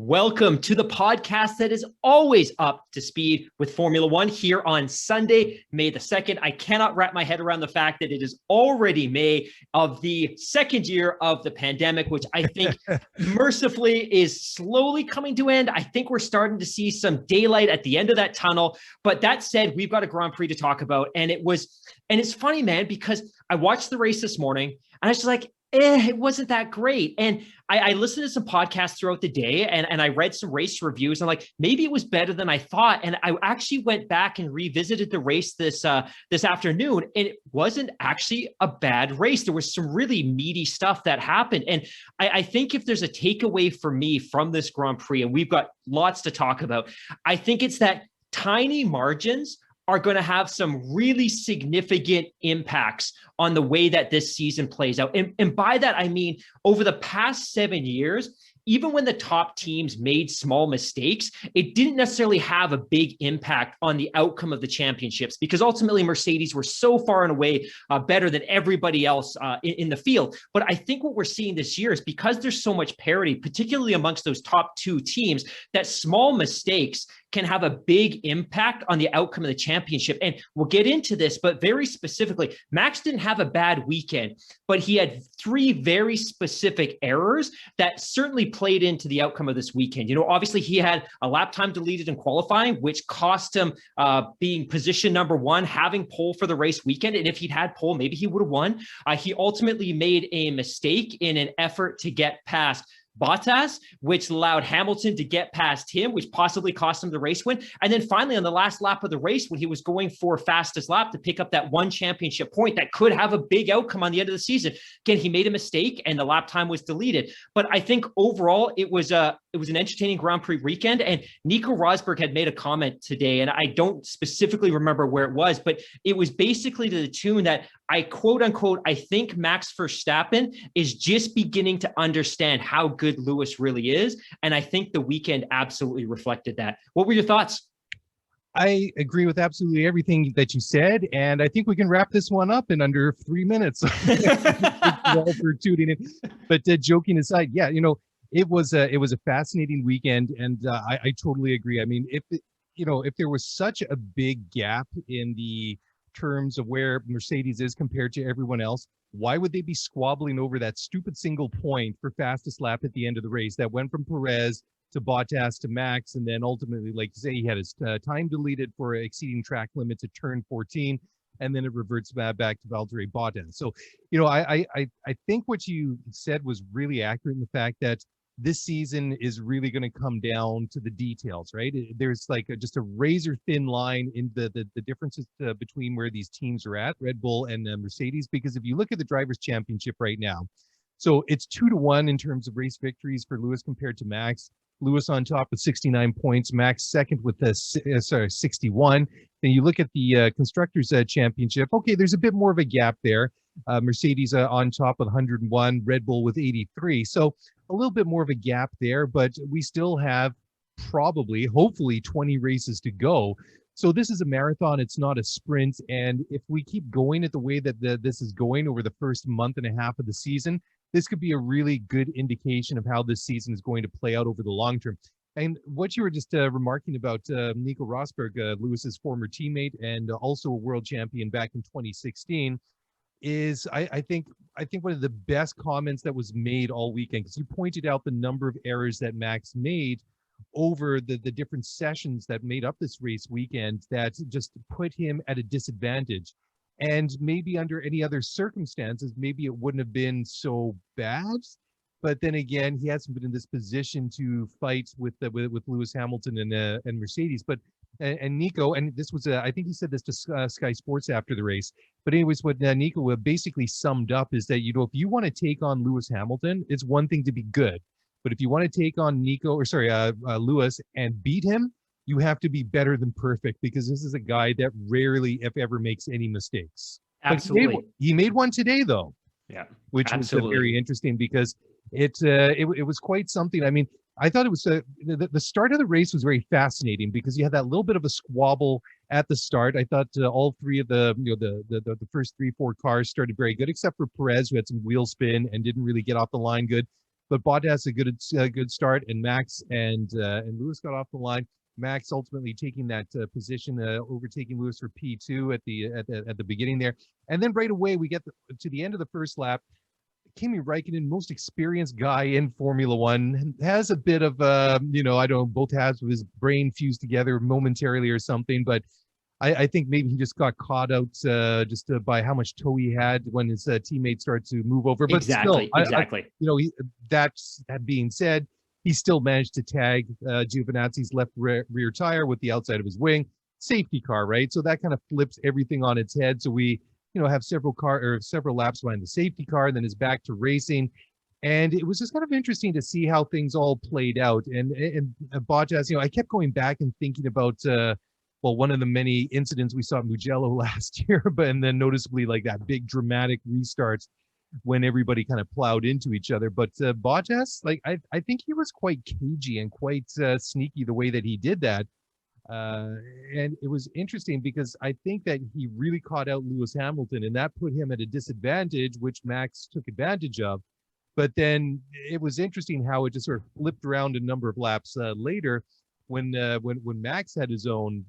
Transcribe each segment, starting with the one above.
Welcome to the podcast that is always up to speed with Formula One here on Sunday, May the 2nd. I cannot wrap my head around the fact that it is already May of the second year of the pandemic, which I think mercifully is slowly coming to end. I think we're starting to see some daylight at the end of that tunnel. But that said, we've got a Grand Prix to talk about. And it's funny, man, because I watched the race this morning and I was just like, it wasn't that great. And I listened to some podcasts throughout the day and I read some race reviews and like, maybe it was better than I thought. And I actually went back and revisited the race this afternoon, and it wasn't actually a bad race. There was some really meaty stuff that happened. And I think if there's a takeaway for me from this Grand Prix, and we've got lots to talk about, I think it's that tiny margins are going to have some really significant impacts on the way that this season plays out. And by that, I mean, over the past 7 years, even when the top teams made small mistakes, it didn't necessarily have a big impact on the outcome of the championships, because ultimately Mercedes were so far and away better than everybody else in the field. But I think what we're seeing this year is because there's so much parity, particularly amongst those top two teams, that small mistakes can have a big impact on the outcome of the championship. And we'll get into this, but very specifically, Max didn't have a bad weekend, but he had three very specific errors that certainly played into the outcome of this weekend. You know, obviously he had a lap time deleted in qualifying, which cost him being position number one, having pole for the race weekend. And if he'd had pole, maybe he would have won. He ultimately made a mistake in an effort to get past Bottas, which allowed Hamilton to get past him, which possibly cost him the race win. And then finally, on the last lap of the race, when he was going for fastest lap to pick up that one championship point that could have a big outcome on the end of the season, again, he made a mistake and the lap time was deleted. But I think overall, it was an entertaining Grand Prix weekend. And Nico Rosberg had made a comment today, and I don't specifically remember where it was, but it was basically to the tune that I quote unquote, I think Max Verstappen is just beginning to understand how good Lewis really is. And I think the weekend absolutely reflected that. What were your thoughts? I agree with absolutely everything that you said, and I think we can wrap this one up in under 3 minutes. All for tuning in. But joking aside, yeah, you know, it was a fascinating weekend, and I totally agree. I mean, if there was such a big gap in the terms of where Mercedes is compared to everyone else, why would they be squabbling over that stupid single point for fastest lap at the end of the race that went from Perez to Bottas to Max, and then ultimately, like you say, he had his time deleted for exceeding track limits at turn 14, and then it reverts back to Valtteri Bottas. So, you know, I think what you said was really accurate in the fact that this season is really going to come down to the details, right? There's like just a razor thin line in the differences between where these teams are at, Red Bull and Mercedes, because if you look at the Drivers' Championship right now, so it's 2-1 in terms of race victories for Lewis compared to Max. Lewis on top with 69 points, Max second with 61. Then you look at the Constructors' Championship. Okay, there's a bit more of a gap there. Mercedes on top with 101, Red Bull with 83. So a little bit more of a gap there, but we still have hopefully 20 races to go. So this is a marathon. It's not a sprint. And if we keep going at the way that this is going over the first month and a half of the season, this could be a really good indication of how this season is going to play out over the long term. And what you were just remarking about Nico Rosberg, Lewis's former teammate and also a world champion back in 2016, is I think one of the best comments that was made all weekend, because you pointed out the number of errors that Max made over the different sessions that made up this race weekend that just put him at a disadvantage. And maybe under any other circumstances, maybe it wouldn't have been so bad. But then again, he hasn't been in this position to fight with Lewis Hamilton and Mercedes. But and Nico, and this was I think he said this to Sky Sports after the race. But anyways, what Nico basically summed up is that, you know, if you want to take on Lewis Hamilton, it's one thing to be good, but if you want to take on Lewis and beat him, you have to be better than perfect, because this is a guy that rarely, if ever, makes any mistakes. Absolutely. He made one today, though. Yeah, which absolutely was very interesting, because it was quite something. I mean, I thought it was the start of the race was very fascinating, because you had that little bit of a squabble at the start. I thought all three of the first 3-4 cars started very good, except for Perez, who had some wheel spin and didn't really get off the line good. but Bottas a good start, and Max and Lewis got off the line. Max ultimately taking that position, overtaking Lewis for P2 at the beginning there, and then right away we get to the end of the first lap. Kimi Räikkönen, most experienced guy in Formula One, has a bit of I don't know, both halves of his brain fused together momentarily or something, but I think maybe he just got caught out by how much toe he had when his teammates started to move over. But exactly, still, exactly. That being said, he still managed to tag Giovinazzi's left rear tire with the outside of his wing. Safety car, right? So that kind of flips everything on its head. So we, have several laps behind the safety car, and then is back to racing. And it was just kind of interesting to see how things all played out. And Bottas, I kept going back and thinking about one of the many incidents we saw at Mugello last year, and then noticeably like that big dramatic restarts when everybody kind of plowed into each other. But Bottas, I think he was quite cagey and quite sneaky the way that he did that. And it was interesting because I think that he really caught out Lewis Hamilton, and that put him at a disadvantage, which Max took advantage of. But then it was interesting how it just sort of flipped around a number of laps later when Max had his own,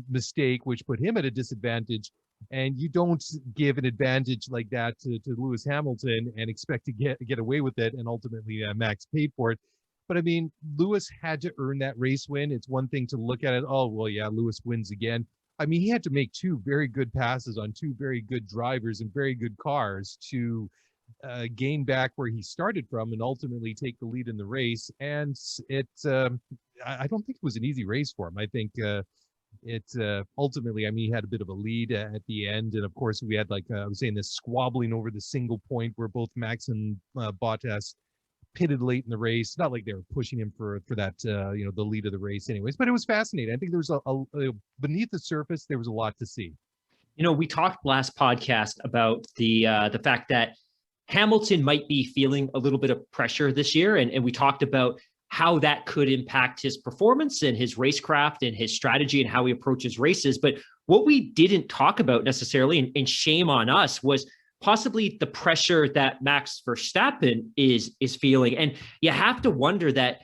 mistake, which put him at a disadvantage. And you don't give an advantage like that to Lewis Hamilton and expect to get away with it. And ultimately, Max paid for it. But I mean, Lewis had to earn that race win. It's one thing to look at it. Oh, well, yeah, Lewis wins again. I mean, he had to make two very good passes on two very good drivers and very good cars to gain back where he started from and ultimately take the lead in the race. And I don't think it was an easy race for him. I think ultimately, I mean, he had a bit of a lead at the end. And of course, we had, I was saying, this squabbling over the single point where both Max and Bottas pitted late in the race. Not like they were pushing him for that, the lead of the race anyways, but it was fascinating. I think there was a beneath the surface, there was a lot to see. We talked last podcast about the fact that Hamilton might be feeling a little bit of pressure this year. And we talked about how that could impact his performance and his racecraft and his strategy and how he approaches races. But what we didn't talk about necessarily, and shame on us, was possibly the pressure that Max Verstappen is feeling. And you have to wonder that,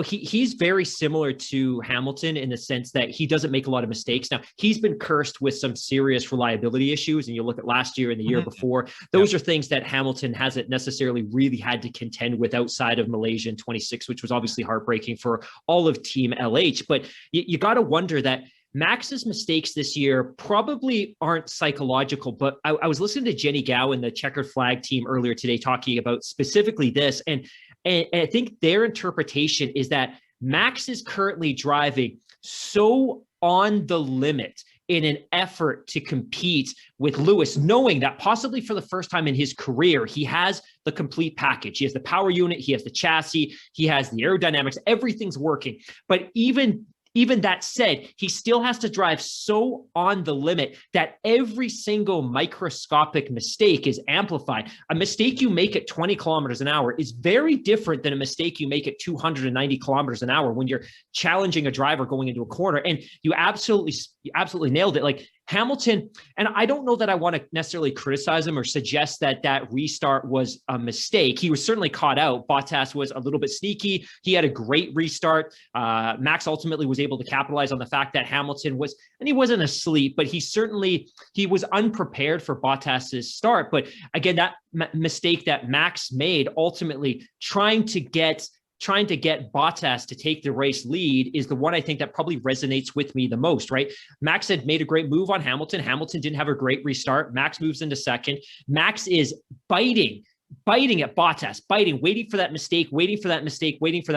he's very similar to Hamilton in the sense that he doesn't make a lot of mistakes. Now, he's been cursed with some serious reliability issues. And you look at last year and the year before, those are things that Hamilton hasn't necessarily really had to contend with outside of Malaysia in 26, which was obviously heartbreaking for all of Team LH. But you got to wonder that Max's mistakes this year probably aren't psychological, but I was listening to Jenny Gao and the checkered flag team earlier today talking about specifically this. And I think their interpretation is that Max is currently driving so on the limit in an effort to compete with Lewis, knowing that possibly for the first time in his career, he has the complete package. He has the power unit, he has the chassis, he has the aerodynamics, everything's working. But even that said, he still has to drive so on the limit that every single microscopic mistake is amplified. A mistake you make at 20 kilometers an hour is very different than a mistake you make at 290 kilometers an hour when you're challenging a driver going into a corner. And you absolutely nailed it. Like Hamilton, and I don't know that I want to necessarily criticize him or suggest that restart was a mistake. He was certainly caught out. Bottas was a little bit sneaky. He had a great restart. Max ultimately was able to capitalize on the fact that Hamilton was, and he wasn't asleep, but he was unprepared for Bottas's start. But again, that mistake that Max made, ultimately trying to get Bottas to take the race lead, is the one I think that probably resonates with me the most, right? Max had made a great move on Hamilton. Hamilton didn't have a great restart. Max moves into second. Max is biting at Bottas, waiting for that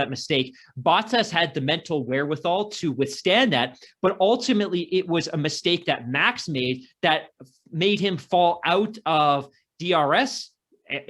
mistake. Bottas had the mental wherewithal to withstand that, but ultimately it was a mistake that Max made that made him fall out of DRS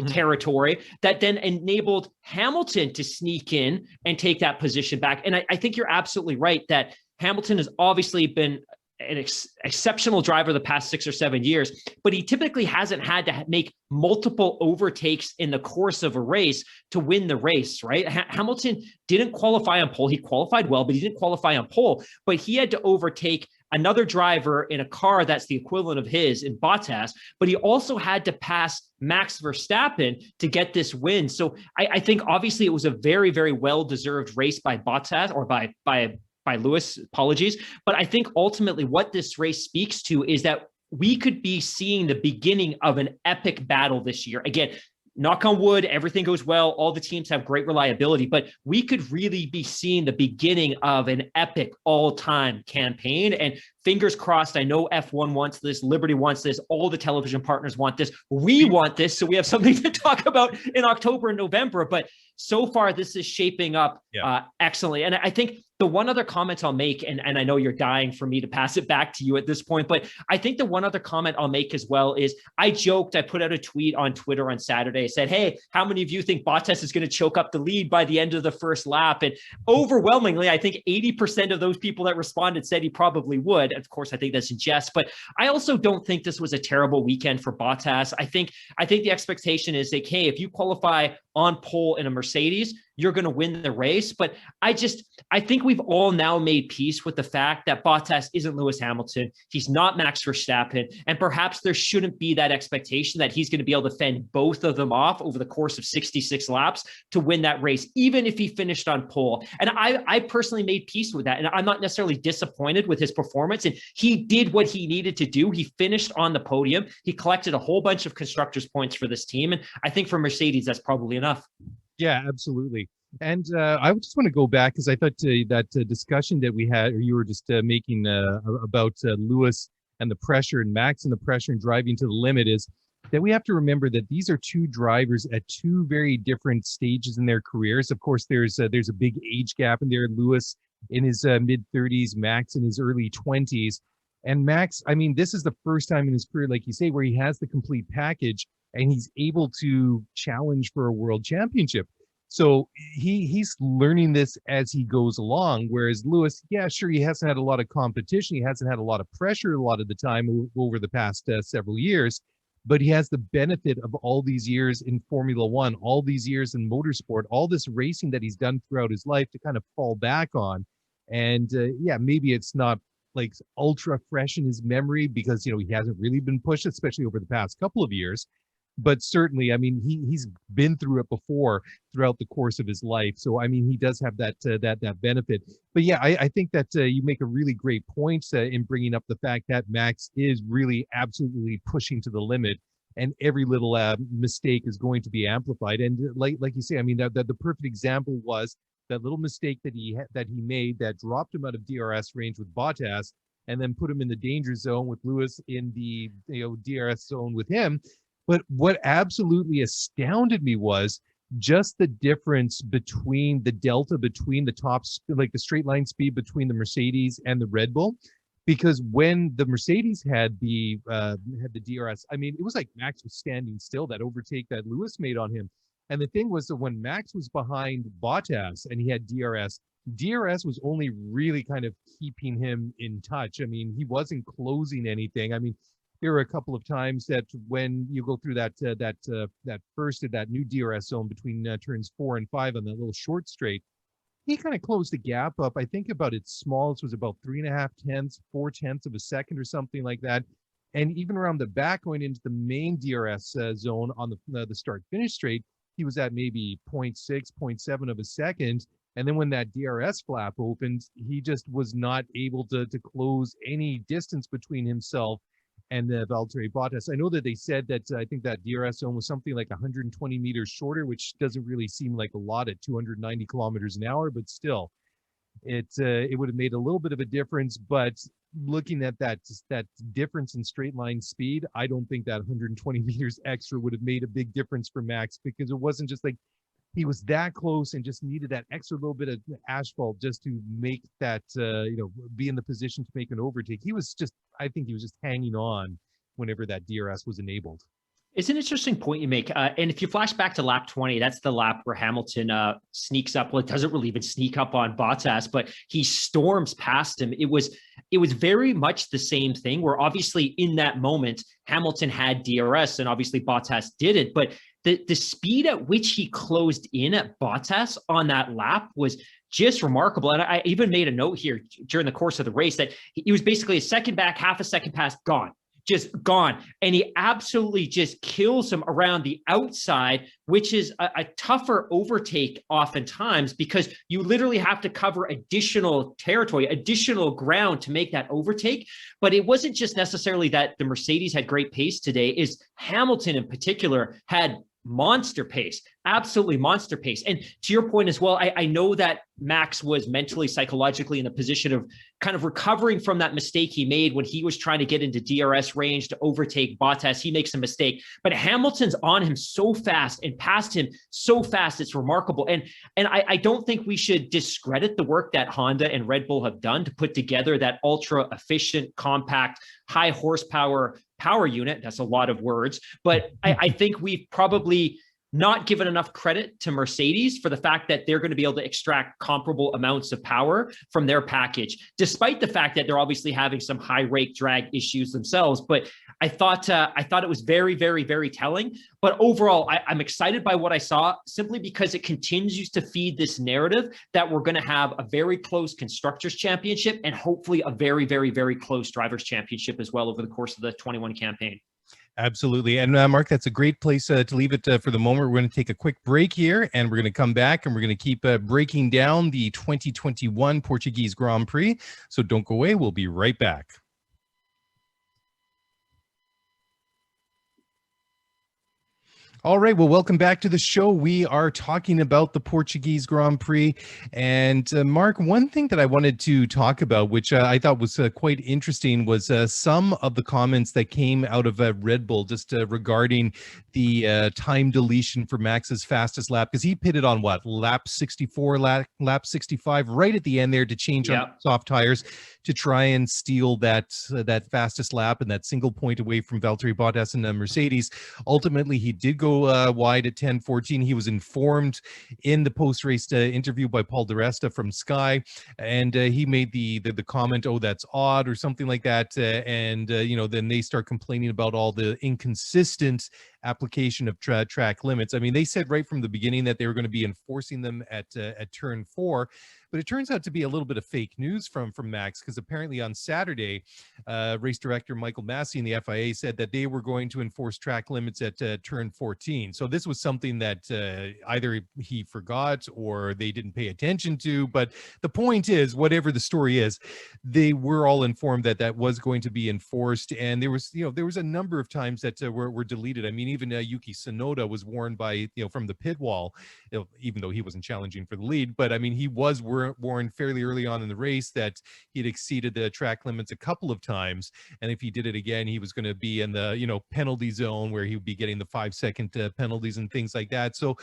territory that then enabled Hamilton to sneak in and take that position back. And I think you're absolutely right that Hamilton has obviously been an exceptional driver the past 6 or 7 years, but he typically hasn't had to make multiple overtakes in the course of a race to win the race, right? Hamilton didn't qualify on pole. He qualified well, but he didn't qualify on pole, but he had to overtake another driver in a car that's the equivalent of his in Bottas, but he also had to pass Max Verstappen to get this win. So I think obviously it was a very, very well-deserved race by Bottas, or by Lewis, apologies. But I think ultimately what this race speaks to is that we could be seeing the beginning of an epic battle this year. Again, knock on wood, everything goes well. All the teams have great reliability, but we could really be seeing the beginning of an epic all-time campaign. And fingers crossed, I know F1 wants this, Liberty wants this, all the television partners want this. We want this, so we have something to talk about in October and November. But so far, this is shaping up excellently. And I think the one other comment I'll make, and I know you're dying for me to pass it back to you at this point, but I think the one other comment I'll make as well is I put out a tweet on Twitter on Saturday. I said, hey, how many of you think Bottas is going to choke up the lead by the end of the first lap? And overwhelmingly, I think 80% of those people that responded said he probably would. Of course, I think that's in jest, but I also don't think this was a terrible weekend for Bottas. I think the expectation is like, hey, if you qualify on pole in a Mercedes, you're going to win the race. But I think we've all now made peace with the fact that Bottas isn't Lewis Hamilton. He's not Max Verstappen. And perhaps there shouldn't be that expectation that he's going to be able to fend both of them off over the course of 66 laps to win that race, even if he finished on pole. And I personally made peace with that. And I'm not necessarily disappointed with his performance. And he did what he needed to do. He finished on the podium. He collected a whole bunch of constructors' points for this team. And I think for Mercedes, that's probably enough. Yeah, absolutely. And I just want to go back because I thought that discussion that we had, or you were just making about Lewis and the pressure and Max and the pressure and driving to the limit, is that we have to remember that these are two drivers at two very different stages in their careers. Of course, there's a big age gap in there. Lewis in his mid-30s, Max in his early 20s. And Max, I mean, this is the first time in his career, like you say, where he has the complete package and he's able to challenge for a world championship. So he's learning this as he goes along, whereas Lewis, yeah, sure, he hasn't had a lot of competition. He hasn't had a lot of pressure a lot of the time over the past several years, but he has the benefit of all these years in Formula One, all these years in motorsport, all this racing that he's done throughout his life to kind of fall back on. And yeah, maybe it's not like ultra fresh in his memory because, you know, he hasn't really been pushed, especially over the past couple of years. But certainly, I mean, he's been through it before throughout the course of his life. So, I mean, he does have that benefit. But yeah, I think that you make a really great point in bringing up the fact that Max is really absolutely pushing to the limit, and every little mistake is going to be amplified. And like you say, I mean, the perfect example was that little mistake that he made that dropped him out of DRS range with Bottas, and then put him in the danger zone with Lewis in the DRS zone with him. But what absolutely astounded me was just the difference between the delta between the tops, like the straight line speed between the Mercedes and the Red Bull. Because when the Mercedes had the DRS, I mean, it was like Max was standing still, that overtake that Lewis made on him. And the thing was that when Max was behind Bottas and he had DRS was only really kind of keeping him in touch. I mean, he wasn't closing anything. I mean, there were a couple of times that when you go through that new DRS zone between turns 4 and 5 on that little short straight, he kind of closed the gap up. I think about its smallest was about 4/10 of a second or something like that. And even around the back going into the main DRS zone on the start finish straight, he was at maybe 0.6, 0.7 of a second. And then when that DRS flap opened, he just was not able to close any distance between himself and Valtteri Bottas. I know that they said that I think that DRS zone was something like 120 meters shorter, which doesn't really seem like a lot at 290 kilometers an hour, but still, it would have made a little bit of a difference. But looking at that difference in straight line speed, I don't think that 120 meters extra would have made a big difference for Max, because it wasn't just like he was that close and just needed that extra little bit of asphalt just to make that, be in the position to make an overtake. I think he was just hanging on whenever that DRS was enabled. It's an interesting point you make. And if you flash back to lap 20, that's the lap where Hamilton sneaks up. Well, it doesn't really even sneak up on Bottas, but he storms past him. It was very much the same thing, where obviously in that moment, Hamilton had DRS and obviously Bottas didn't. But the speed at which he closed in at Bottas on that lap was just remarkable. And I even made a note here during the course of the race that he was basically a second back, half a second past, gone. Just gone. And he absolutely just kills him around the outside, which is a tougher overtake oftentimes because you literally have to cover additional territory, additional ground to make that overtake. But it wasn't just necessarily that the Mercedes had great pace today, is Hamilton in particular had monster pace, absolutely monster pace. And to your point as well, I know that Max was mentally, psychologically in a position of kind of recovering from that mistake he made when he was trying to get into DRS range to overtake Bottas. He makes a mistake, but Hamilton's on him so fast and past him so fast. It's remarkable. And I don't think we should discredit the work that Honda and Red Bull have done to put together that ultra efficient, compact, high horsepower power unit. That's a lot of words, but I think we've probably not given enough credit to Mercedes for the fact that they're going to be able to extract comparable amounts of power from their package, despite the fact that they're obviously having some high rake drag issues themselves. But I thought it was very, very, very telling. But overall, I'm excited by what I saw simply because it continues to feed this narrative that we're going to have a very close Constructors' Championship and hopefully a very, very, very close Drivers' Championship as well over the course of the 21 campaign. Absolutely. And Mark, that's a great place to leave it for the moment. We're going to take a quick break here, and we're going to come back and we're going to keep breaking down the 2021 Portuguese Grand Prix. So don't go away. We'll be right back. All right, well, welcome back to the show. We are talking about the Portuguese Grand Prix. And Mark, one thing that I wanted to talk about, which I thought was quite interesting, was some of the comments that came out of Red Bull just regarding the time deletion for Max's fastest lap, because he pitted on what, lap 64, lap 65, right at the end there to change on soft tires to try and steal that fastest lap and that single point away from Valtteri Bottas and Mercedes. Ultimately, he did go wide at 10:14. He was informed in the post-race interview by Paul di Resta from Sky, and he made the comment, "Oh, that's odd," or something like that. Then they start complaining about all the inconsistent application of track limits. I mean, they said right from the beginning that they were going to be enforcing them at turn 4. But it turns out to be a little bit of fake news from Max, because apparently on Saturday, race director Michael Massey in the FIA said that they were going to enforce track limits at turn 14. So this was something that either he forgot or they didn't pay attention to. But the point is, whatever the story is, they were all informed that that was going to be enforced. And there was a number of times that were deleted. I mean, even Yuki Tsunoda was warned by, from the pit wall, even though he wasn't challenging for the lead. But I mean, he was warned fairly early on in the race that he'd exceeded the track limits a couple of times, and if he did it again, he was going to be in the penalty zone where he would be getting the 5-second penalties and things like that. So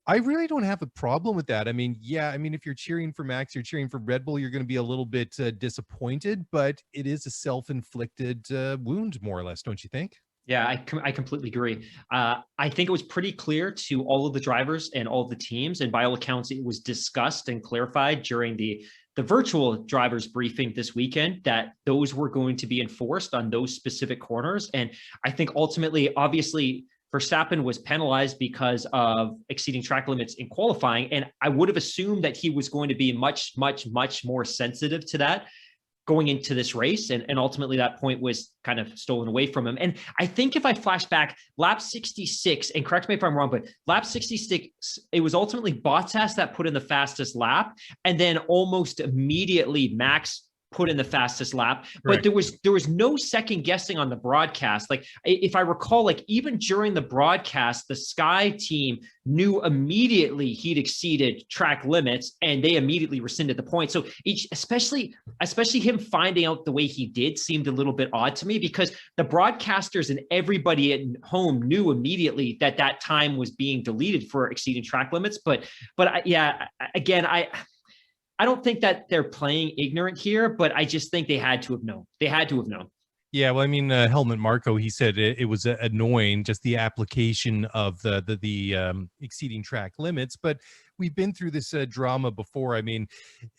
I really don't have a problem with that. I mean, if you're cheering for Max, you're cheering for Red Bull, you're going to be a little bit disappointed, but it is a self-inflicted wound, more or less, don't you think? Yeah, I completely agree. I think it was pretty clear to all of the drivers and all of the teams, and by all accounts, it was discussed and clarified during the virtual drivers briefing this weekend that those were going to be enforced on those specific corners. And I think ultimately, obviously, Verstappen was penalized because of exceeding track limits in qualifying. And I would have assumed that he was going to be much, much, much more sensitive to that going into this race. And ultimately that point was kind of stolen away from him. And I think if I flash back, lap 66, and correct me if I'm wrong, but lap 66, it was ultimately Bottas that put in the fastest lap. And then almost immediately Max put in the fastest lap, but there was no second guessing on the broadcast. Like, if I recall, like even during the broadcast, the Sky team knew immediately he'd exceeded track limits and they immediately rescinded the point. So especially him finding out the way he did seemed a little bit odd to me, because the broadcasters and everybody at home knew immediately that time was being deleted for exceeding track limits. But again, I don't think that they're playing ignorant here, but I just think they had to have known. They had to have known. Yeah, well, I mean, Helmut Marko, he said it was annoying, just the application of the exceeding track limits. But we've been through this drama before. I mean,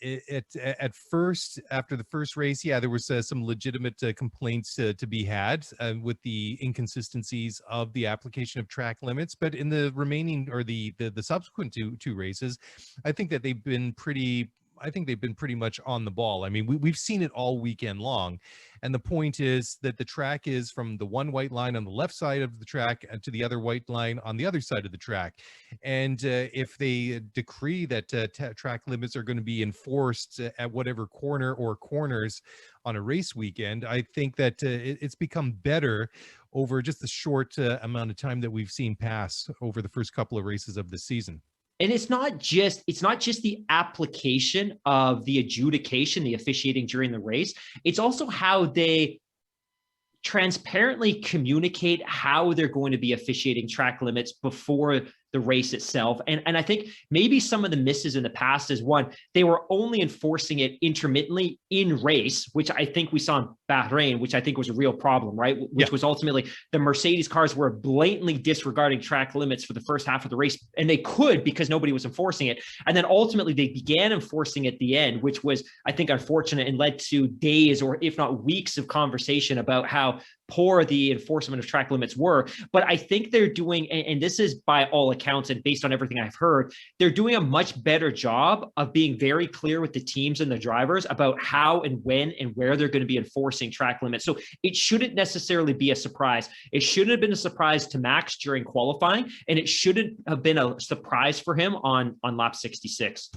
at first, after the first race, yeah, there was some legitimate complaints to be had with the inconsistencies of the application of track limits. But in the remaining, or the subsequent two races, I think that they've been pretty. I think they've been pretty much on the ball. I mean, we've seen it all weekend long. And the point is that the track is from the one white line on the left side of the track to the other white line on the other side of the track. And if they decree that track limits are going to be enforced at whatever corner or corners on a race weekend, I think that it's become better over just the short amount of time that we've seen pass over the first couple of races of the season. And it's not just the application of the adjudication, the officiating during the race. It's also how they transparently communicate how they're going to be officiating track limits before the race itself. And I think maybe some of the misses in the past is, one, they were only enforcing it intermittently in race, which I think we saw in Bahrain, which I think was a real problem, right? Which was ultimately the Mercedes cars were blatantly disregarding track limits for the first half of the race. And they could, because nobody was enforcing it. And then ultimately they began enforcing at the end, which was, I think, unfortunate and led to days or if not weeks of conversation about how poor the enforcement of track limits were. But I think they're doing, and this is by all accounts and based on everything I've heard, they're doing a much better job of being very clear with the teams and the drivers about how and when and where they're going to be enforcing track limits. So it shouldn't necessarily be a surprise. It shouldn't have been a surprise to Max during qualifying, and it shouldn't have been a surprise for him on lap 66.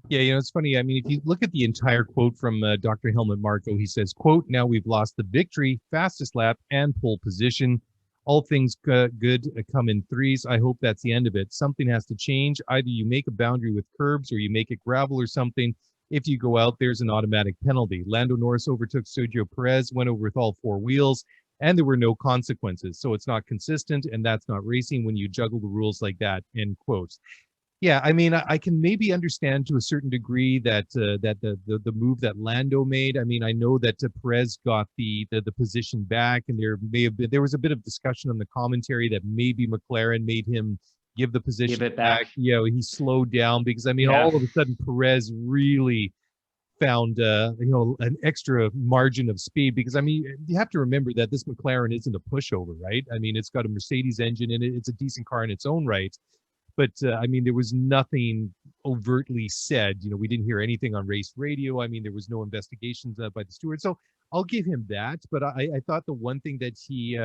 Yeah, it's funny. I mean, if you look at the entire quote from Dr. Helmut Marko, he says, quote, "Now we've lost the victory, fastest lap, and pole position. All things good come in threes. I hope that's the end of it. Something has to change. Either you make a boundary with curbs or you make it gravel or something. If you go out, there's an automatic penalty. Lando Norris overtook Sergio Perez, went over with all four wheels, and there were no consequences. So it's not consistent, and that's not racing when you juggle the rules like that," end quotes. Yeah, I mean, I can maybe understand to a certain degree that the move that Lando made. I mean, I know that Perez got the position back, and there was a bit of discussion on the commentary that maybe McLaren made him give the position back. Yeah, he slowed down because, I mean, all of a sudden Perez really found an extra margin of speed, because, I mean, you have to remember that this McLaren isn't a pushover, right? I mean, it's got a Mercedes engine in it. It's a decent car in its own right. But, I mean, there was nothing overtly said. We didn't hear anything on race radio. I mean, there was no investigations by the steward. So I'll give him that. But I thought the one thing that he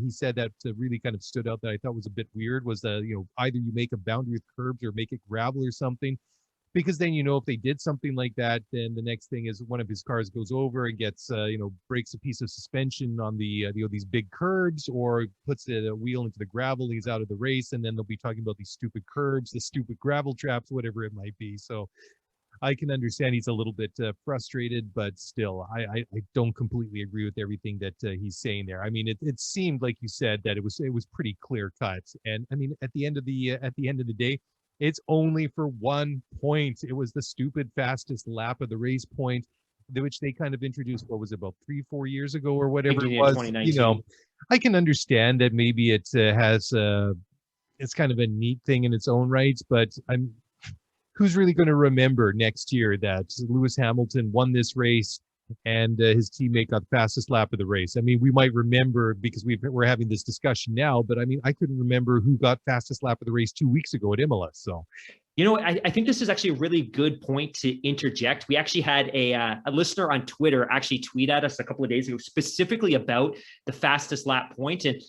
said that really kind of stood out that I thought was a bit weird was, either you make a boundary with curbs or make it gravel or something. Because then, if they did something like that, then the next thing is one of his cars goes over and gets, breaks a piece of suspension on the, these big curbs, or puts the wheel into the gravel. He's out of the race. And then they'll be talking about these stupid curbs, the stupid gravel traps, whatever it might be. So I can understand he's a little bit frustrated, but still, I don't completely agree with everything that he's saying there. I mean, it seemed, like you said, that it was pretty clear cut. And I mean, at the end of the day, it's only for 1 point. It was the stupid fastest lap of the race point, which they kind of introduced, what was it, about 3-4 years ago or whatever it was. I can understand that maybe it has it's kind of a neat thing in its own right, but who's really going to remember next year that Lewis Hamilton won this race and his teammate got the fastest lap of the race? I mean, we might remember because we're having this discussion now, but I mean, I couldn't remember who got fastest lap of the race 2 weeks ago at Imola. So, I think this is actually a really good point to interject. We actually had a listener on Twitter actually tweet at us a couple of days ago specifically about the fastest lap point. And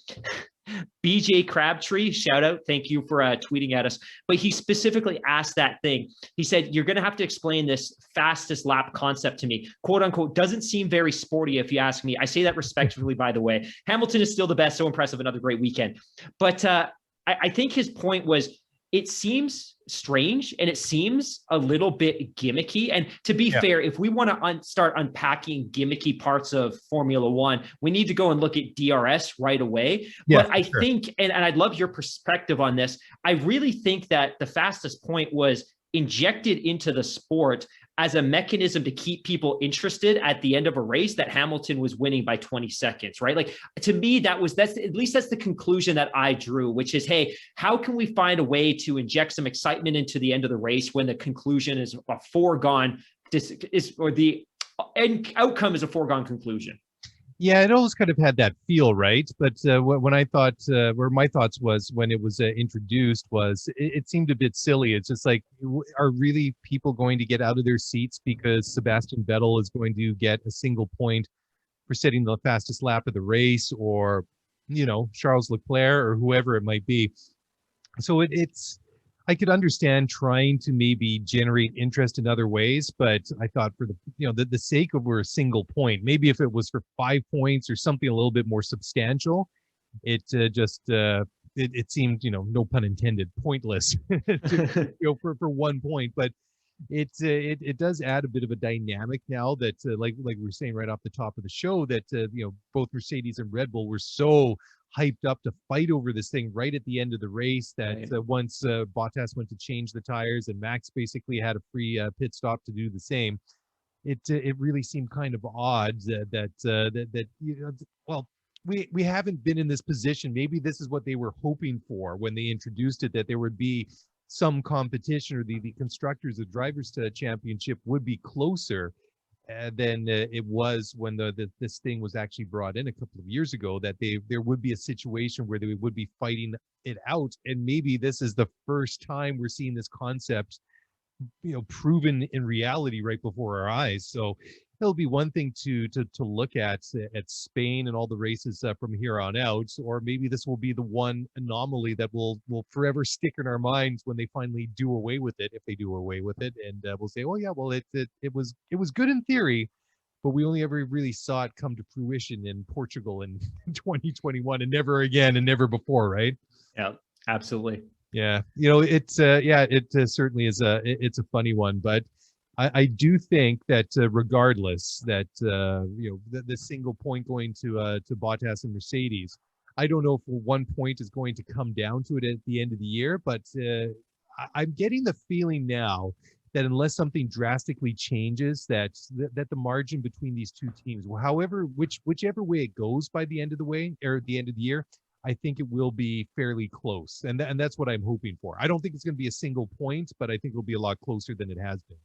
BJ Crabtree, shout out. Thank you for tweeting at us. But he specifically asked that thing. He said, "You're going to have to explain this fastest lap concept to me. Quote unquote, doesn't seem very sporty if you ask me." I say that respectfully, by the way. Hamilton is still the best. So impressive. Another great weekend. But I think his point was, it seems strange and it seems a little bit gimmicky. And to be fair, if we want to start unpacking gimmicky parts of Formula One, we need to go and look at DRS right away. But I think, and I'd love your perspective on this, I really think that the fastest point was injected into the sport as a mechanism to keep people interested at the end of a race that Hamilton was winning by 20 seconds, right? Like, to me, that's at least that's the conclusion that I drew, which is, hey, how can we find a way to inject some excitement into the end of the race when the conclusion is a foregone, or the end outcome is a foregone conclusion? Yeah, it always kind of had that feel, right? But when I thought, where my thoughts was when it was introduced was, it seemed a bit silly. It's just like, are really people going to get out of their seats because Sebastian Vettel is going to get a single point for setting the fastest lap of the race, or, Charles Leclerc or whoever it might be? So I could understand trying to maybe generate interest in other ways, but I thought for the sake of a single point, maybe if it was for 5 points or something a little bit more substantial, it seemed, no pun intended, pointless for 1 point. But it does add a bit of a dynamic now that like we were saying right off the top of the show, that both Mercedes and Red Bull were so hyped up to fight over this thing right at the end of the race that once Bottas went to change the tires and Max basically had a free pit stop to do the same, it really seemed kind of odd that we haven't been in this position. Maybe this is what they were hoping for when they introduced it, that there would be some competition, or the constructors, the drivers to championship would be closer than it was when this thing was actually brought in a couple of years ago, that there would be a situation where they would be fighting it out. And maybe this is the first time we're seeing this concept, proven in reality right before our eyes. So it'll be one thing to look at Spain and all the races from here on out, or maybe this will be the one anomaly that will forever stick in our minds when they finally do away with it, if they do away with it, and we'll say, oh yeah, well it was good in theory, but we only ever really saw it come to fruition in Portugal in 2021, and never again, and never before, right? Yeah, absolutely. Yeah, it certainly is it's a funny one, but I do think that regardless that the single point going to Bottas and Mercedes, I don't know if 1 point is going to come down to it at the end of the year, but I'm getting the feeling now that unless something drastically changes, that the margin between these two teams, whichever way it goes by the end of the way, or at the end of the year, I think it will be fairly close, and that's what I'm hoping for. I don't think it's going to be a single point, but I think it'll be a lot closer than it has been.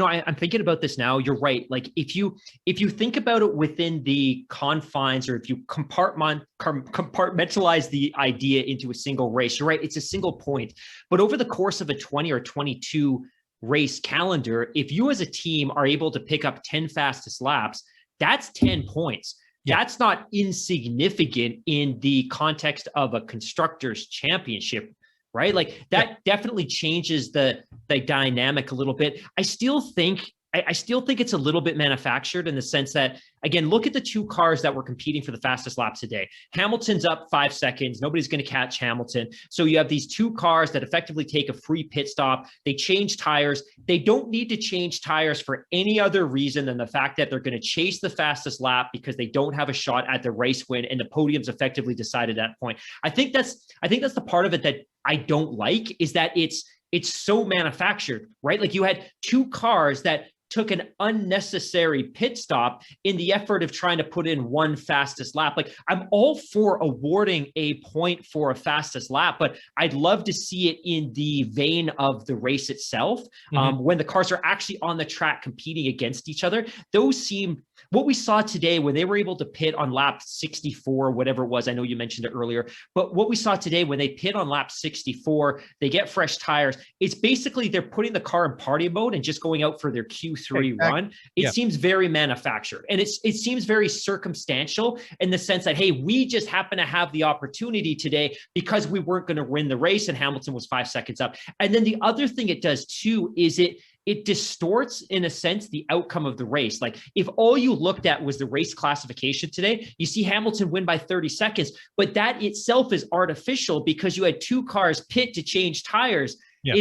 I'm thinking about this now. You're right. Like, if you think about it within the confines, or if you compartmentalize the idea into a single race, you're right. It's a single point. But over the course of a 20 or 22 race calendar, if you as a team are able to pick up 10 fastest laps, that's 10 points. Yeah. That's not insignificant in the context of a constructors championship, right? Like, that definitely changes the dynamic a little bit. I still think it's a little bit manufactured, in the sense that, again, look at the two cars that were competing for the fastest lap today. Hamilton's up 5 seconds. Nobody's going to catch Hamilton. So you have these two cars that effectively take a free pit stop. They change tires. They don't need to change tires for any other reason than the fact that they're going to chase the fastest lap, because they don't have a shot at the race win, and the podium's effectively decided at that point. I think that's the part of it that I don't like, is that it's so manufactured, right? Like, you had two cars that took an unnecessary pit stop in the effort of trying to put in one fastest lap. Like, I'm all for awarding a point for a fastest lap, but I'd love to see it in the vein of the race itself. When the cars are actually on the track competing against each other. Those seem, what we saw today when they were able to pit on lap 64, whatever it was, I know you mentioned it earlier, but what we saw today when they pit on lap 64, they get fresh tires. It's basically they're putting the car in party mode and just going out for their Q3 run. It seems very manufactured, and it seems very circumstantial, in the sense that, hey, we just happen to have the opportunity today because we weren't going to win the race and Hamilton was 5 seconds up. And then the other thing it does too is it distorts, in a sense, the outcome of the race. Like, if all you looked at was the race classification today, you see Hamilton win by 30 seconds, but that itself is artificial because you had two cars pit to change tires. Yeah.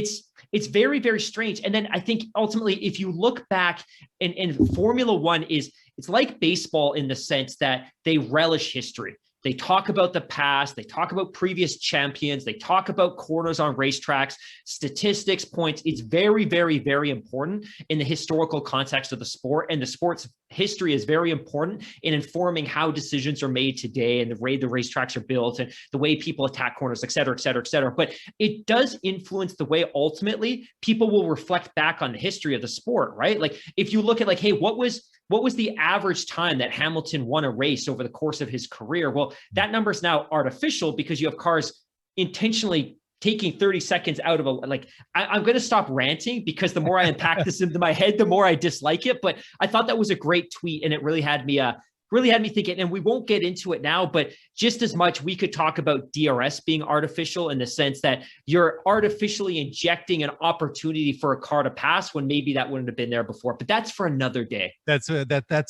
It's very, very strange. And then I think ultimately, if you look back, and Formula One it's like baseball in the sense that they relish history. They talk about the past. They talk about previous champions. They talk about corners on racetracks, statistics, points. It's very, very, very important in the historical context of the sport. And the sport's history is very important in informing how decisions are made today and the way the racetracks are built and the way people attack corners, et cetera, et cetera, et cetera. But it does influence the way ultimately people will reflect back on the history of the sport, right? Like if you look at like, hey, what was the average time that Hamilton won a race over the course of his career? Well, that number is now artificial because you have cars intentionally taking 30 seconds out of I'm going to stop ranting because the more I unpack this into my head, the more I dislike it. But I thought that was a great tweet and it really had me thinking, and we won't get into it now, but just as much we could talk about DRS being artificial in the sense that you're artificially injecting an opportunity for a car to pass when maybe that wouldn't have been there before. But that's for another day. That's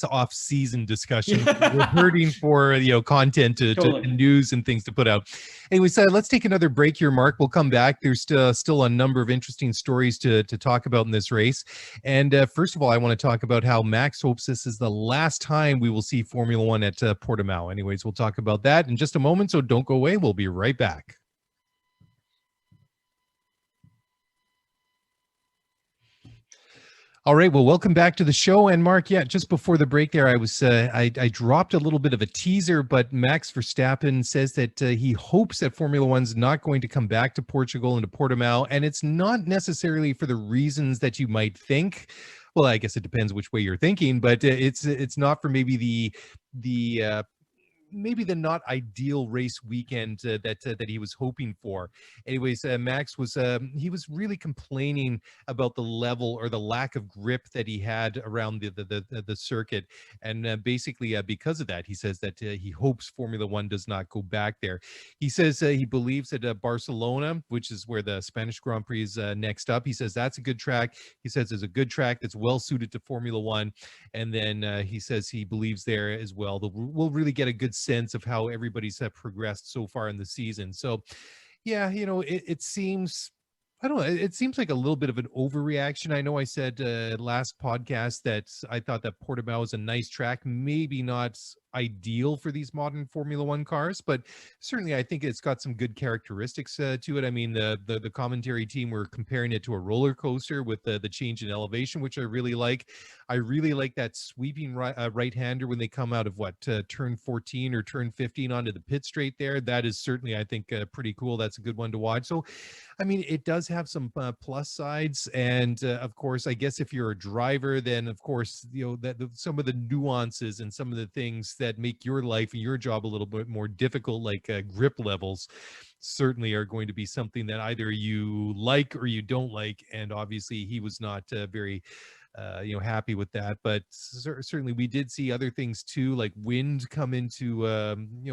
off-season discussion. We're hurting for content to news and things to put out. Anyways, let's take another break here, Mark. We'll come back. There's still a number of interesting stories to talk about in this race. And first of all, I want to talk about how Max hopes this is the last time we will see Formula One at Portimão. Anyways, we'll talk about that in just a moment, so don't go away. We'll be right back. All right, well, welcome back to the show. And Mark, just before the break there, I dropped a little bit of a teaser, but Max Verstappen says that he hopes that Formula One's not going to come back to Portugal and to Portimão, and it's not necessarily for the reasons that you might think. Well, I guess it depends which way you're thinking, but it's not for maybe the not ideal race weekend that he was hoping for. Anyways, Max was really complaining about the level or the lack of grip that he had around the circuit, and basically because of that, he says that he hopes Formula One does not go back there. He says he believes that Barcelona, which is where the Spanish Grand Prix is next up, he says that's a good track. He says it's a good track that's well suited to Formula One, and then he says he believes there as well that we'll really get a good sense of how everybody's progressed so far in the season. So yeah, it seems, I don't know, it seems like a little bit of an overreaction. I know I said last podcast that I thought that Portimão is a nice track, maybe not ideal for these modern Formula One cars, but certainly I think it's got some good characteristics to it. I mean, the commentary team were comparing it to a roller coaster with the change in elevation, which I really like. I really like that sweeping right-hander when they come out of turn 14 or turn 15 onto the pit straight there. That is certainly, I think, pretty cool. That's a good one to watch. So, I mean, it does have some plus sides, and of course, I guess if you're a driver, then of course, some of the nuances and some of the things that make your life and your job a little bit more difficult, like grip levels, certainly are going to be something that either you like or you don't like. And obviously he was not very happy with that, but certainly we did see other things too, like wind come into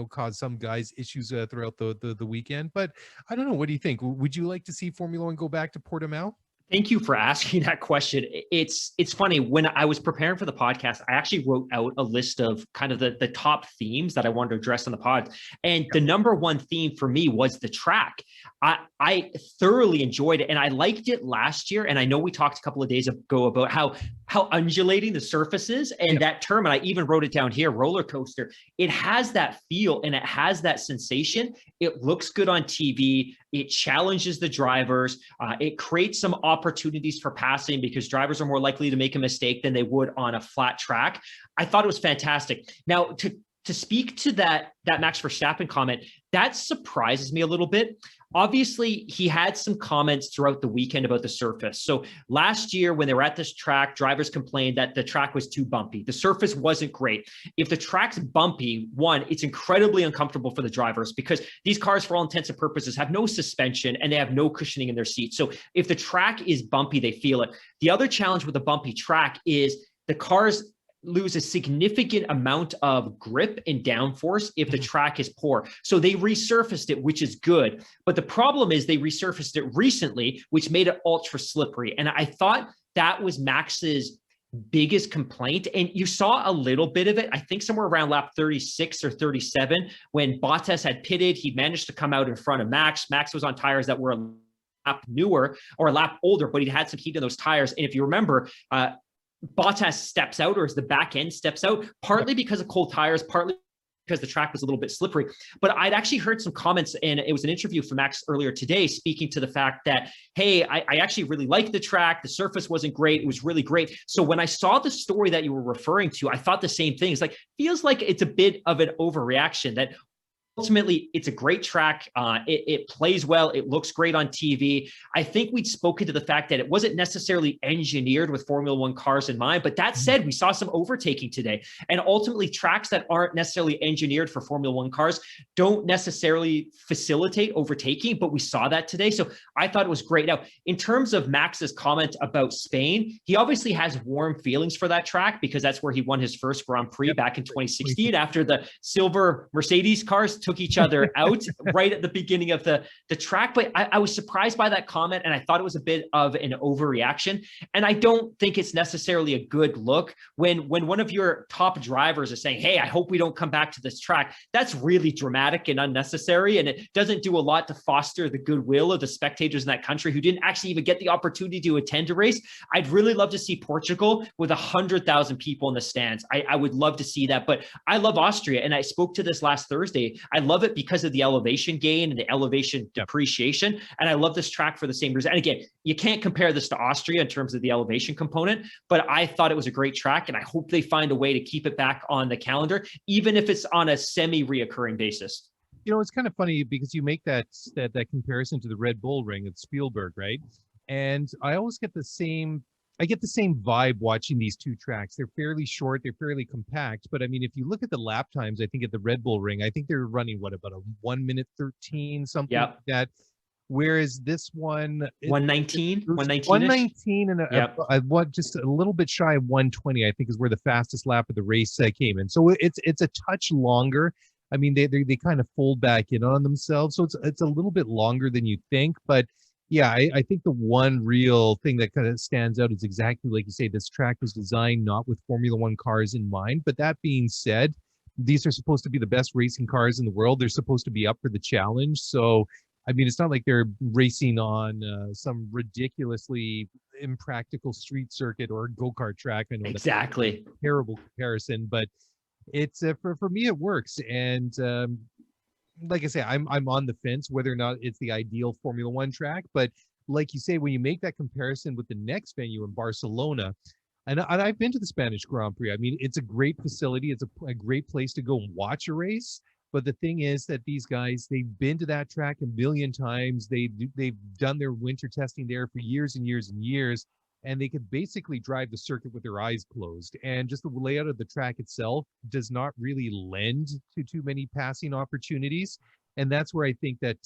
cause some guys issues throughout the weekend. But I don't know, what do you think? Would you like to see Formula One go back to Portimão? Thank you for asking that question. It's funny, when I was preparing for the podcast, I actually wrote out a list of kind of the top themes that I wanted to address on the pod. And the number one theme for me was the track. I thoroughly enjoyed it, and I liked it last year. And I know we talked a couple of days ago about how undulating the surface is, and that term, and I even wrote it down here, roller coaster. It has that feel and it has that sensation. It looks good on TV. It challenges the drivers. It creates some opportunities for passing because drivers are more likely to make a mistake than they would on a flat track. I thought it was fantastic. Now, to speak to that Max Verstappen comment, that surprises me a little bit. Obviously, he had some comments throughout the weekend about the surface. So last year, when they were at this track, drivers complained that the track was too bumpy. The surface wasn't great. If the track's bumpy, one, it's incredibly uncomfortable for the drivers because these cars, for all intents and purposes, have no suspension and they have no cushioning in their seats. So if the track is bumpy, they feel it. The other challenge with a bumpy track is the cars lose a significant amount of grip and downforce if the track is poor. So they resurfaced it, which is good. But the problem is they resurfaced it recently, which made it ultra slippery. And I thought that was Max's biggest complaint. And you saw a little bit of it, I think somewhere around lap 36 or 37, when Bottas had pitted, he managed to come out in front of Max. Max was on tires that were a lap newer or a lap older, but he had some heat in those tires. And if you remember, Bottas steps out, or as the back end steps out, partly because of cold tires, partly because the track was a little bit slippery. But I'd actually heard some comments, and it was an interview from Max earlier today speaking to the fact that, hey, I actually really liked the track. The surface wasn't great. It was really great. So when I saw the story that you were referring to, I thought the same thing. It's like, feels like it's a bit of an overreaction that ultimately, it's a great track. It plays well. It looks great on TV. I think we'd spoken to the fact that it wasn't necessarily engineered with Formula One cars in mind. But that said, we saw some overtaking today. And ultimately, tracks that aren't necessarily engineered for Formula One cars don't necessarily facilitate overtaking. But we saw that today. So I thought it was great. Now, in terms of Max's comment about Spain, he obviously has warm feelings for that track because that's where he won his first Grand Prix back in 2016 after the silver Mercedes cars took each other out right at the beginning of the track. But I was surprised by that comment, and I thought it was a bit of an overreaction. And I don't think it's necessarily a good look when one of your top drivers is saying, hey, I hope we don't come back to this track. That's really dramatic and unnecessary, and it doesn't do a lot to foster the goodwill of the spectators in that country who didn't actually even get the opportunity to attend a race. I'd really love to see Portugal with 100,000 people in the stands. I would love to see that. But I love Austria, and I spoke to this last Thursday. I love it because of the elevation gain and the elevation depreciation. And I love this track for the same reason. And again, you can't compare this to Austria in terms of the elevation component, but I thought it was a great track, and I hope they find a way to keep it back on the calendar, even if it's on a semi-reoccurring basis. You know, it's kind of funny because you make that comparison to the Red Bull Ring at Spielberg, right? And I always get the same vibe watching these two tracks. They're fairly short, they're fairly compact. But I mean, if you look at the lap times, I think at the Red Bull Ring, I think they're running about a 1:13, something like that. Whereas this one, 1:19, 1:19, and just a little bit shy of 1:20, I think, is where the fastest lap of the race came in. So it's a touch longer. I mean, they kind of fold back in on themselves, so it's a little bit longer than you think, but. Yeah, I think the one real thing that kind of stands out is exactly like you say, this track was designed not with Formula One cars in mind. But that being said, these are supposed to be the best racing cars in the world. They're supposed to be up for the challenge. So, I mean, it's not like they're racing on some ridiculously impractical street circuit or go-kart track. I know exactly. That's a terrible comparison, but it's for me, it works. And like I say, I'm on the fence whether or not it's the ideal Formula One track. But like you say, when you make that comparison with the next venue in Barcelona, and I've been to the Spanish Grand Prix. I mean, it's a great facility. It's a great place to go and watch a race. But the thing is that these guys, they've been to that track a million times. They've done their winter testing there for years and years and years. And they could basically drive the circuit with their eyes closed. And just the layout of the track itself does not really lend to too many passing opportunities. And that's where I think that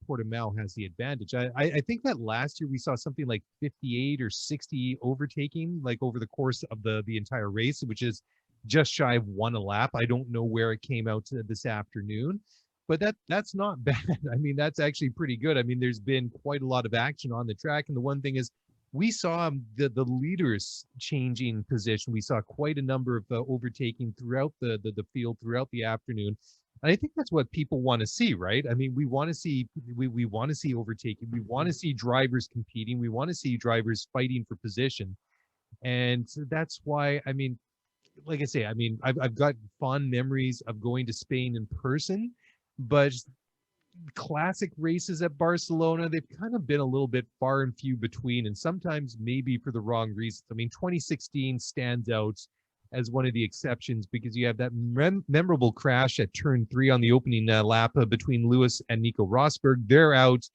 Portimão has the advantage. I think that last year we saw something like 58 or 60 overtaking, like over the course of the entire race, which is just shy of one a lap. I don't know where it came out to this afternoon, but that's not bad. I mean, that's actually pretty good. I mean, there's been quite a lot of action on the track. And the one thing is, we saw the leaders changing position. We saw quite a number of overtaking throughout the field throughout the afternoon. And I think that's what people want to see, right? I mean, we want to see overtaking. We want to see drivers competing. We want to see drivers fighting for position. And that's why, I mean, like I say, I mean, I've got fond memories of going to Spain in person, but classic races at Barcelona, they've kind of been a little bit far and few between, and sometimes maybe for the wrong reasons. I mean, 2016 stands out as one of the exceptions because you have that memorable crash at turn 3 on the opening lap between Lewis and Nico Rosberg. They're out,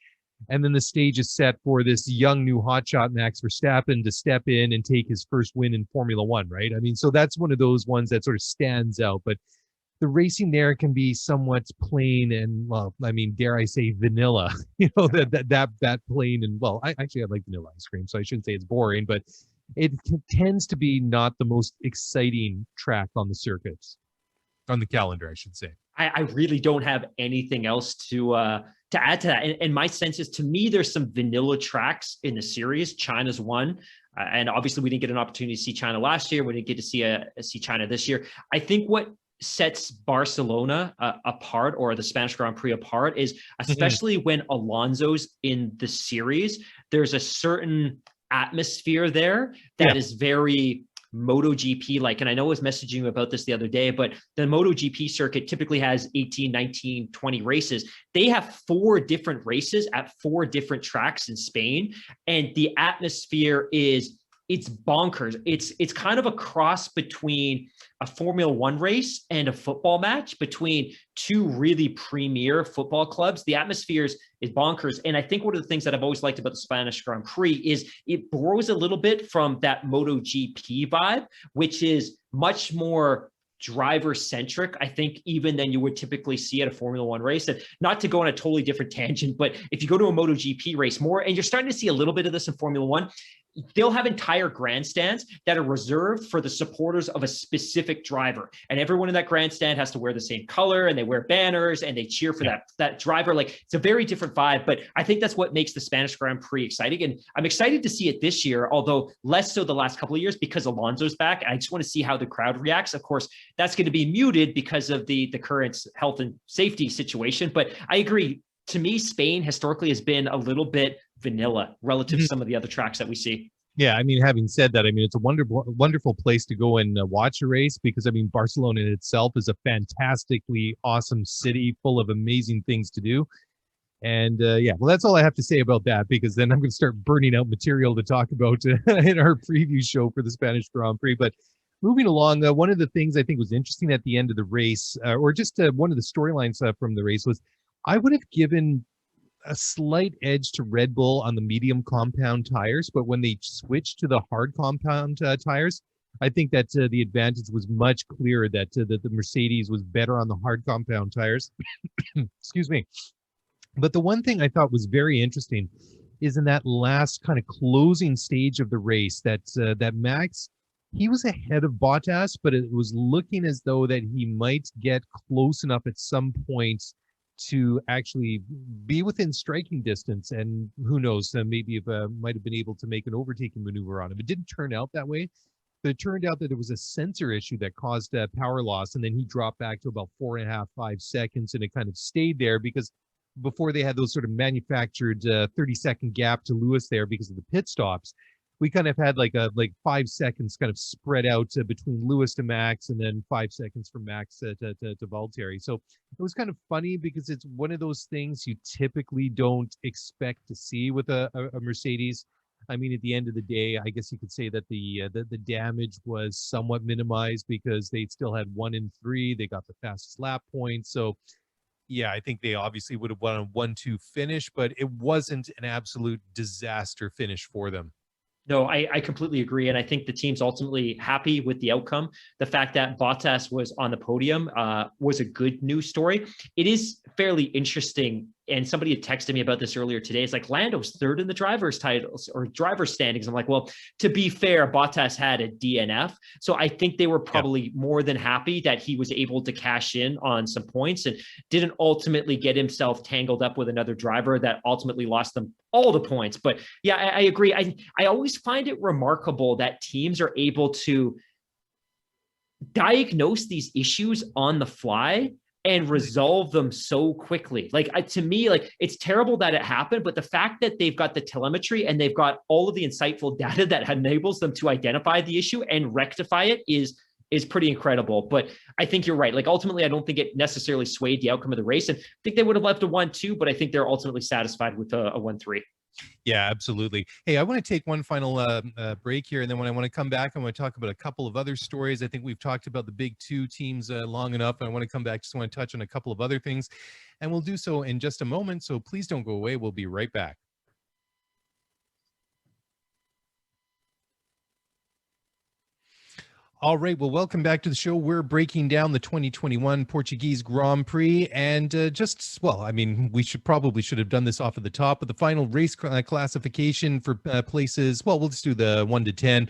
and then the stage is set for this young new hotshot Max Verstappen to step in and take his first win in Formula One, right? I mean, so that's one of those ones that sort of stands out, but the racing there can be somewhat plain and, well, I mean, dare I say vanilla, you know, that plain and, well, I like vanilla ice cream, so I shouldn't say it's boring, but it tends to be not the most exciting track on the circuits, on the calendar, I should say. I really don't have anything else to add to that. And my sense is, to me, there's some vanilla tracks in the series. China's one. And obviously we didn't get an opportunity to see China last year. We didn't get to see China this year. I think what sets Barcelona apart, or the Spanish Grand Prix apart, is especially when Alonso's in the series, there's a certain atmosphere there that is very MotoGP like. And I know I was messaging you about this the other day, but the MotoGP circuit typically has 18, 19, 20 races. They have 4 different races at 4 different tracks in Spain. And the atmosphere it's bonkers. It's kind of a cross between a Formula One race and a football match between 2 really premier football clubs. The atmosphere is bonkers. And I think one of the things that I've always liked about the Spanish Grand Prix is it borrows a little bit from that MotoGP vibe, which is much more driver centric, I think, even than you would typically see at a Formula One race. And not to go on a totally different tangent, but if you go to a MotoGP race more, and you're starting to see a little bit of this in Formula One, they'll have entire grandstands that are reserved for the supporters of a specific driver. And everyone in that grandstand has to wear the same color, and they wear banners and they cheer for that driver. Like, it's a very different vibe, but I think that's what makes the Spanish Grand Prix exciting. And I'm excited to see it this year, although less so the last couple of years because Alonso's back. I just want to see how the crowd reacts. Of course, that's going to be muted because of the current health and safety situation. But I agree. To me, Spain historically has been a little bit vanilla relative to some of the other tracks that we see. Yeah, I mean, having said that, I mean, it's a wonderful place to go and watch a race because, I mean, Barcelona in itself is a fantastically awesome city full of amazing things to do. And yeah, well, that's all I have to say about that, because then I'm going to start burning out material to talk about in our preview show for the Spanish Grand Prix. But moving along, one of the things I think was interesting at the end of the race, or just one of the storylines from the race was, I would have given a slight edge to Red Bull on the medium compound tires, but when they switched to the hard compound tires, I think that the advantage was much clearer that the Mercedes was better on the hard compound tires. Excuse me. But the one thing I thought was very interesting is in that last kind of closing stage of the race that Max, he was ahead of Bottas, but it was looking as though that he might get close enough at some point to actually be within striking distance, and who knows, maybe might have been able to make an overtaking maneuver on him. It didn't turn out that way, but it turned out that there was a sensor issue that caused power loss, and then he dropped back to about 4.5, 5 seconds, and it kind of stayed there because before they had those sort of manufactured 30-second gap to Lewis there because of the pit stops. We kind of had like 5 seconds kind of spread out between Lewis to Max, and then 5 seconds from Max to Valtteri. So it was kind of funny because it's one of those things you typically don't expect to see with a Mercedes. I mean, at the end of the day, I guess you could say that the damage was somewhat minimized because they still had 1 in 3. They got the fastest lap points. So yeah, I think they obviously would have won a 1-2 finish, but it wasn't an absolute disaster finish for them. No, I completely agree. And I think the team's ultimately happy with the outcome. The fact that Bottas was on the podium was a good news story. It is fairly interesting. And somebody had texted me about this earlier today. It's like Lando's 3rd in the driver's titles or driver's standings. I'm like, well, to be fair, Bottas had a DNF. So I think they were probably more than happy that he was able to cash in on some points and didn't ultimately get himself tangled up with another driver that ultimately lost them all the points. But yeah, I agree. I always find it remarkable that teams are able to diagnose these issues on the fly and resolve them so quickly. Like, to me, like, it's terrible that it happened, but the fact that they've got the telemetry and they've got all of the insightful data that enables them to identify the issue and rectify it is pretty incredible. But I think you're right. Like, ultimately, I don't think it necessarily swayed the outcome of the race. And I think they would have left a 1-2, but I think they're ultimately satisfied with a 1-3. Yeah, absolutely. Hey, I want to take one final break here, and then when I want to come back, I want to talk about a couple of other stories. I think we've talked about the big 2 teams long enough. I want to come back, just want to touch on a couple of other things, and we'll do so in just a moment. So please don't go away. We'll be right back. All right, well, welcome back to the show. We're breaking down the 2021 Portuguese Grand Prix, and well, I mean, we should have done this off of the top, but the final race classification for places, well, we'll just do the 1 to 10.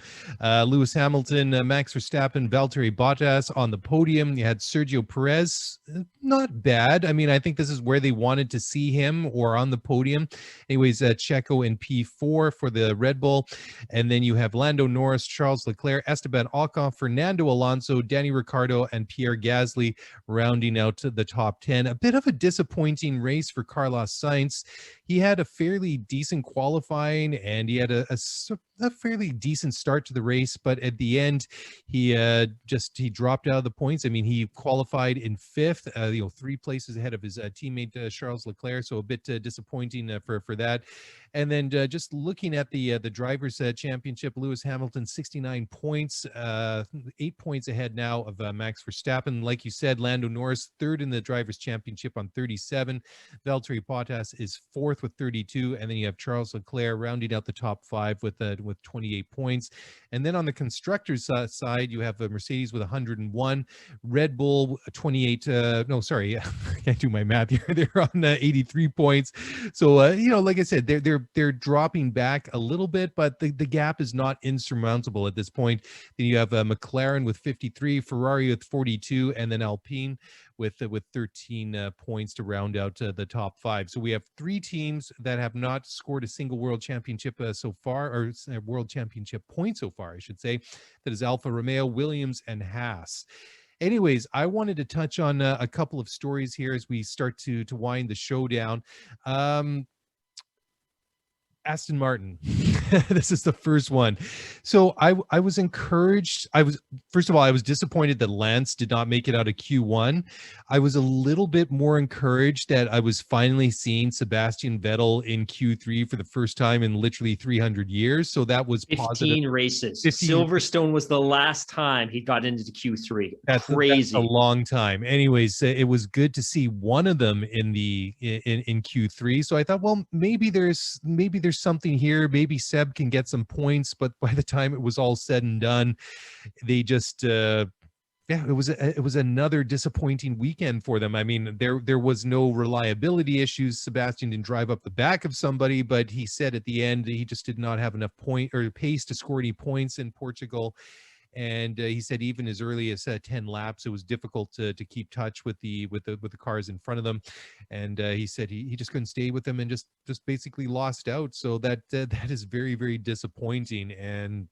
Lewis Hamilton, Max Verstappen, Valtteri Bottas on the podium. You had Sergio Perez, not bad. I mean, I think this is where they wanted to see him, or on the podium. Anyways, Checo in P4 for the Red Bull, and then you have Lando Norris, Charles Leclerc, Esteban Ocon, Fernando Alonso, Danny Ricciardo, and Pierre Gasly rounding out the top 10. A bit of a disappointing race for Carlos Sainz. he had a fairly decent qualifying, and he had a fairly decent start to the race, but at the end, he dropped out of the points. I mean, he qualified in 5th, 3 places ahead of his teammate Charles Leclerc, so a bit disappointing for that. And then just looking at the drivers' championship, Lewis Hamilton 69 points, 8 points ahead now of Max Verstappen. Like you said, Lando Norris 3rd in the drivers' championship on 37. Valtteri Bottas is 4th with 32, and then you have Charles Leclerc rounding out the top 5 with 28 points. And then on the constructors' side, you have Mercedes with 101, Red Bull 28. No, sorry, I can't do my math here. They're on 83 points. So like I said, they're dropping back a little bit, but the gap is not insurmountable at this point. Then you have McLaren with 53, Ferrari with 42, and then Alpine with 13 points to round out the top 5. So we have 3 teams that have not scored a single world championship so far, or world championship point so far, I should say. That is Alfa Romeo, Williams, and Haas. Anyways, I wanted to touch on a couple of stories here as we start to wind the show down. Aston Martin. This is the first one. So I was encouraged. First of all, I was disappointed that Lance did not make it out of Q1. I was a little bit more encouraged that I was finally seeing Sebastian Vettel in Q3 for the first time in literally 300 years. So that was 15 positive. races. 15. Silverstone was the last time he got into the Q3. That's crazy. That's a long time. Anyways, it was good to see one of them in Q3. So I thought, well, maybe there's something here. Maybe Seb can get some points, but by the time it was all said and done, they just it was another disappointing weekend for them. I mean, there was no reliability issues. Sebastian didn't drive up the back of somebody, but he said at the end he just did not have enough point or pace to score any points in Portugal. And he said even as early as 10 laps, it was difficult to keep touch with the cars in front of them. And he said he just couldn't stay with them and just basically lost out. So that is very, very disappointing. And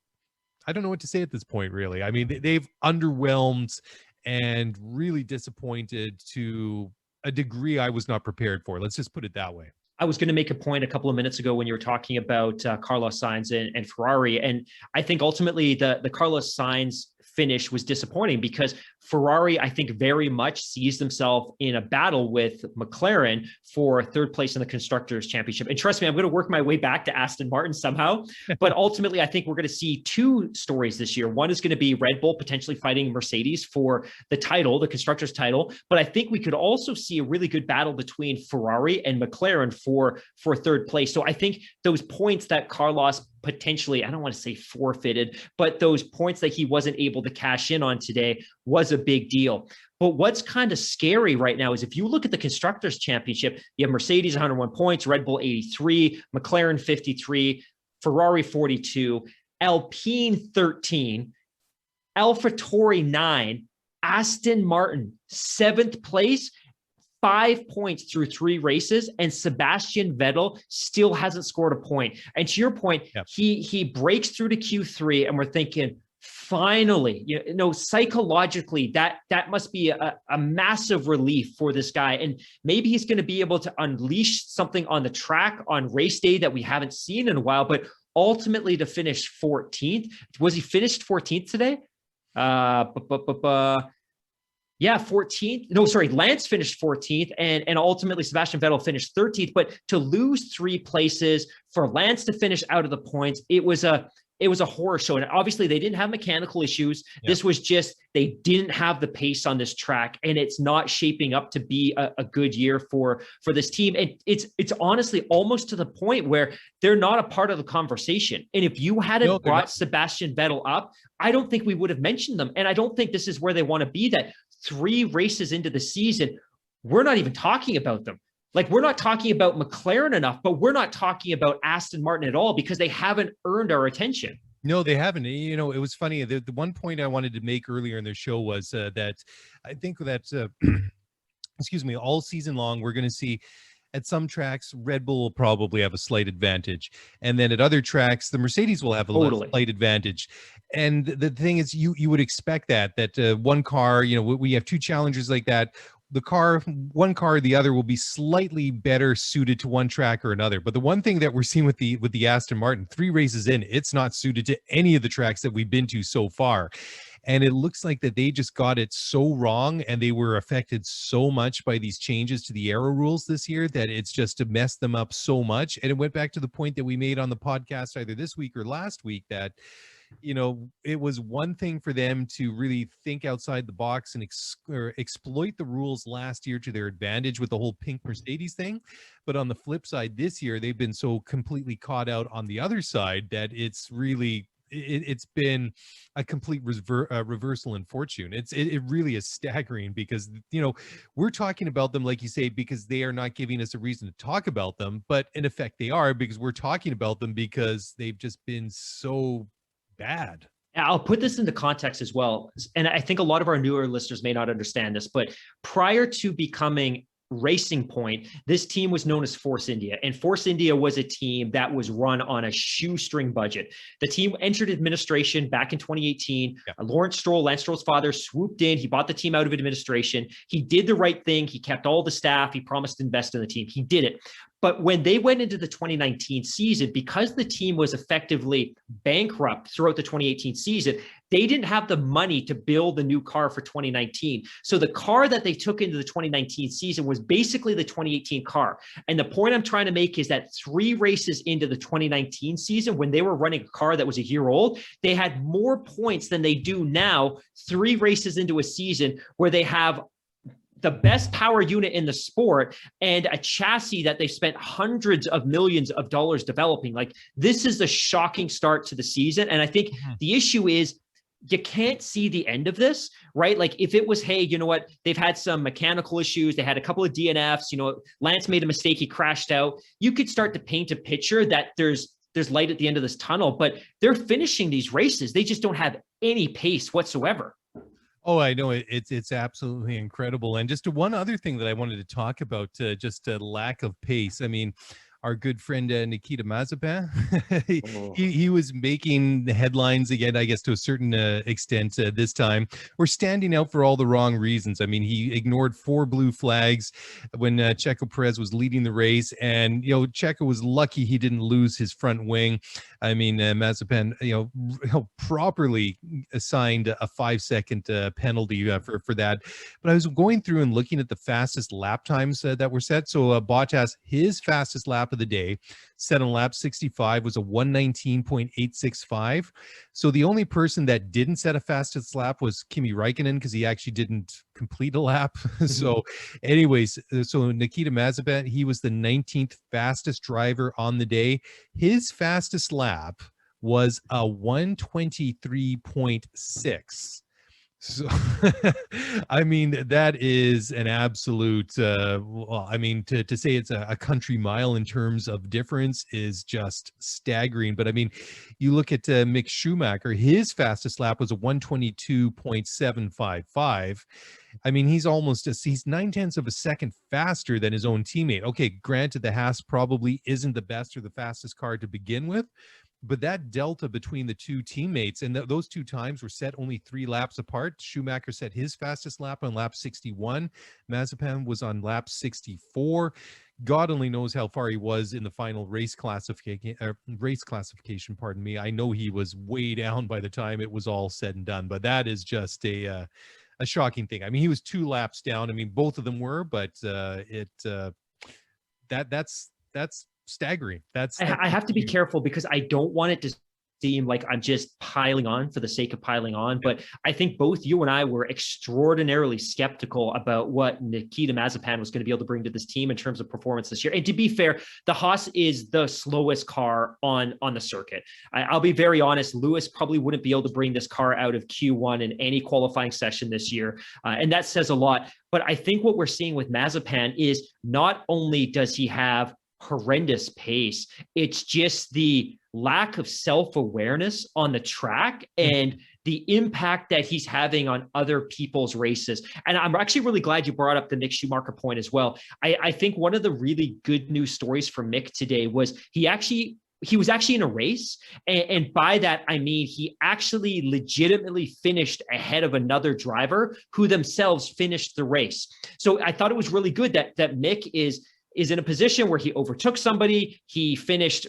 I don't know what to say at this point, really. I mean, they've underwhelmed and really disappointed to a degree I was not prepared for. Let's just put it that way. I was going to make a point a couple of minutes ago when you were talking about Carlos Sainz and Ferrari. And I think ultimately the Carlos Sainz finish was disappointing because Ferrari, I think, very much sees themselves in a battle with McLaren for 3rd place in the Constructors' Championship. And trust me, I'm going to work my way back to Aston Martin somehow. But ultimately, I think we're going to see 2 stories this year. One is going to be Red Bull potentially fighting Mercedes for the title, the Constructors' title. But I think we could also see a really good battle between Ferrari and McLaren for 3rd place. So I think those points that Carlos potentially, I don't want to say forfeited, but those points that he wasn't able to cash in on today was a big deal. But what's kind of scary right now is if you look at the Constructors' Championship, you have Mercedes 101 points, Red Bull 83, McLaren 53, Ferrari 42, Alpine 13, AlphaTauri 9, Aston Martin 7th place, 5 points through 3 races, and Sebastian Vettel still hasn't scored a point. And to your point, yep, he breaks through to Q3, and we're thinking, finally, psychologically, that must be a massive relief for this guy. And maybe he's going to be able to unleash something on the track on race day that we haven't seen in a while. But ultimately, to finish 14th, was he finished 14th today? Yeah, 14th. No, sorry, Lance finished 14th, and ultimately Sebastian Vettel finished 13th. But to lose 3 places, for Lance to finish out of the points, it was a horror show. And obviously they didn't have mechanical issues. Yep. This was just, they didn't have the pace on this track, and it's not shaping up to be a good year for this team. And it's honestly almost to the point where they're not a part of the conversation. And if you hadn't brought Sebastian Vettel up, I don't think we would have mentioned them. And I don't think this is where they want to be, that 3 races into the season, we're not even talking about them. Like, we're not talking about McLaren enough, but we're not talking about Aston Martin at all because they haven't earned our attention. No, they haven't. It was funny. The one point I wanted to make earlier in their show was that I think that, excuse me, all season long, we're going to see at some tracks, Red Bull will probably have a slight advantage. And then at other tracks, the Mercedes will have a slight advantage. And the thing is, you would expect that one car, we have 2 challengers like that. one car or the other will be slightly better suited to one track or another. But the one thing that we're seeing with the Aston Martin, 3 races in, it's not suited to any of the tracks that we've been to so far. And it looks like that they just got it so wrong, and they were affected so much by these changes to the aero rules this year that it's just to mess them up so much. And it went back to the point that we made on the podcast either this week or last week that, you know, it was one thing for them to really think outside the box and exploit the rules last year to their advantage with the whole pink Mercedes thing. But on the flip side, this year, they've been so completely caught out on the other side that it's really, it's been a complete reversal in fortune. It really is staggering because, you know, we're talking about them, like you say, because they are not giving us a reason to talk about them. But in effect, they are, because we're talking about them because they've just been so bad. I'll put this into context as well. And I think a lot of our newer listeners may not understand this, but prior to becoming Racing Point, this team was known as Force India, and Force India was a team that was run on a shoestring budget. The team entered administration back in 2018. Lance Stroll's father, swooped in. He bought the team out of administration. He did the right thing. He kept all the staff. He promised to invest in the team. He did it. But when they went into the 2019 season, because the team was effectively bankrupt throughout the 2018 season, they didn't have the money to build a new car for 2019. So the car that they took into the 2019 season was basically the 2018 car. And the point I'm trying to make is that 3 races into the 2019 season, when they were running a car that was a year old, they had more points than they do now, 3 races into a season where they have the best power unit in the sport and a chassis that they've spent hundreds of millions of dollars developing. Like, this is a shocking start to the season. And I think the issue is you can't see the end of this, right? Like, if it was, hey, you know what, they've had some mechanical issues, they had a couple of DNFs, you know, Lance made a mistake, he crashed out, you could start to paint a picture that there's light at the end of this tunnel, but they're finishing these races. They just don't have any pace whatsoever. Oh, I know it's absolutely incredible. And just one other thing that I wanted to talk about, just a lack of pace. I mean, our good friend Nikita Mazepin, he was making the headlines again, I guess, to a certain extent this time. We're standing out for all the wrong reasons. I mean, he ignored 4 blue flags when Checo Perez was leading the race, and, you know, Checo was lucky he didn't lose his front wing. I mean, Mazepin, you know, properly assigned a 5-second penalty for that. But I was going through and looking at the fastest lap times that were set. So Bottas, his fastest lap of the day, set on lap 65, was a 119.865. So the only person that didn't set a fastest lap was Kimi Räikkönen, because he actually didn't complete a lap. So anyways, so Nikita Mazepin, he was the 19th fastest driver on the day. His fastest lap was a 123.6. So, I mean, that is an absolute, well, I mean, to say it's a country mile in terms of difference is just staggering. But I mean, you look at Mick Schumacher, his fastest lap was a 122.755. I mean, he's 9/10 of a second faster than his own teammate. Okay, granted, the Haas probably isn't the best or the fastest car to begin with, but that delta between the two teammates, and those 2 times were set only 3 laps apart. Schumacher set his fastest lap on lap 61. Mazepin was on lap 64. God only knows how far he was in the final race classification. Pardon me. I know he was way down by the time it was all said and done, but that is just a shocking thing. I mean, he was 2 laps down. I mean, both of them were, but that's staggering. I have to be careful because I don't want it to seem like I'm just piling on for the sake of piling on. But I think both you and I were extraordinarily skeptical about what Nikita Mazepin was going to be able to bring to this team in terms of performance this year. And to be fair, the Haas is the slowest car on the circuit. I'll be very honest, Lewis probably wouldn't be able to bring this car out of Q1 in any qualifying session this year. And that says a lot. But I think what we're seeing with Mazepin is not only does he have horrendous pace, it's just the lack of self-awareness on the track and the impact that he's having on other people's races. And I'm actually really glad you brought up the Mick Schumacher point as well. I think one of the really good news stories for Mick today was he actually he was actually in a race. And by that, I mean, he actually legitimately finished ahead of another driver who themselves finished the race. So I thought it was really good that Mick is in a position where he overtook somebody. He finished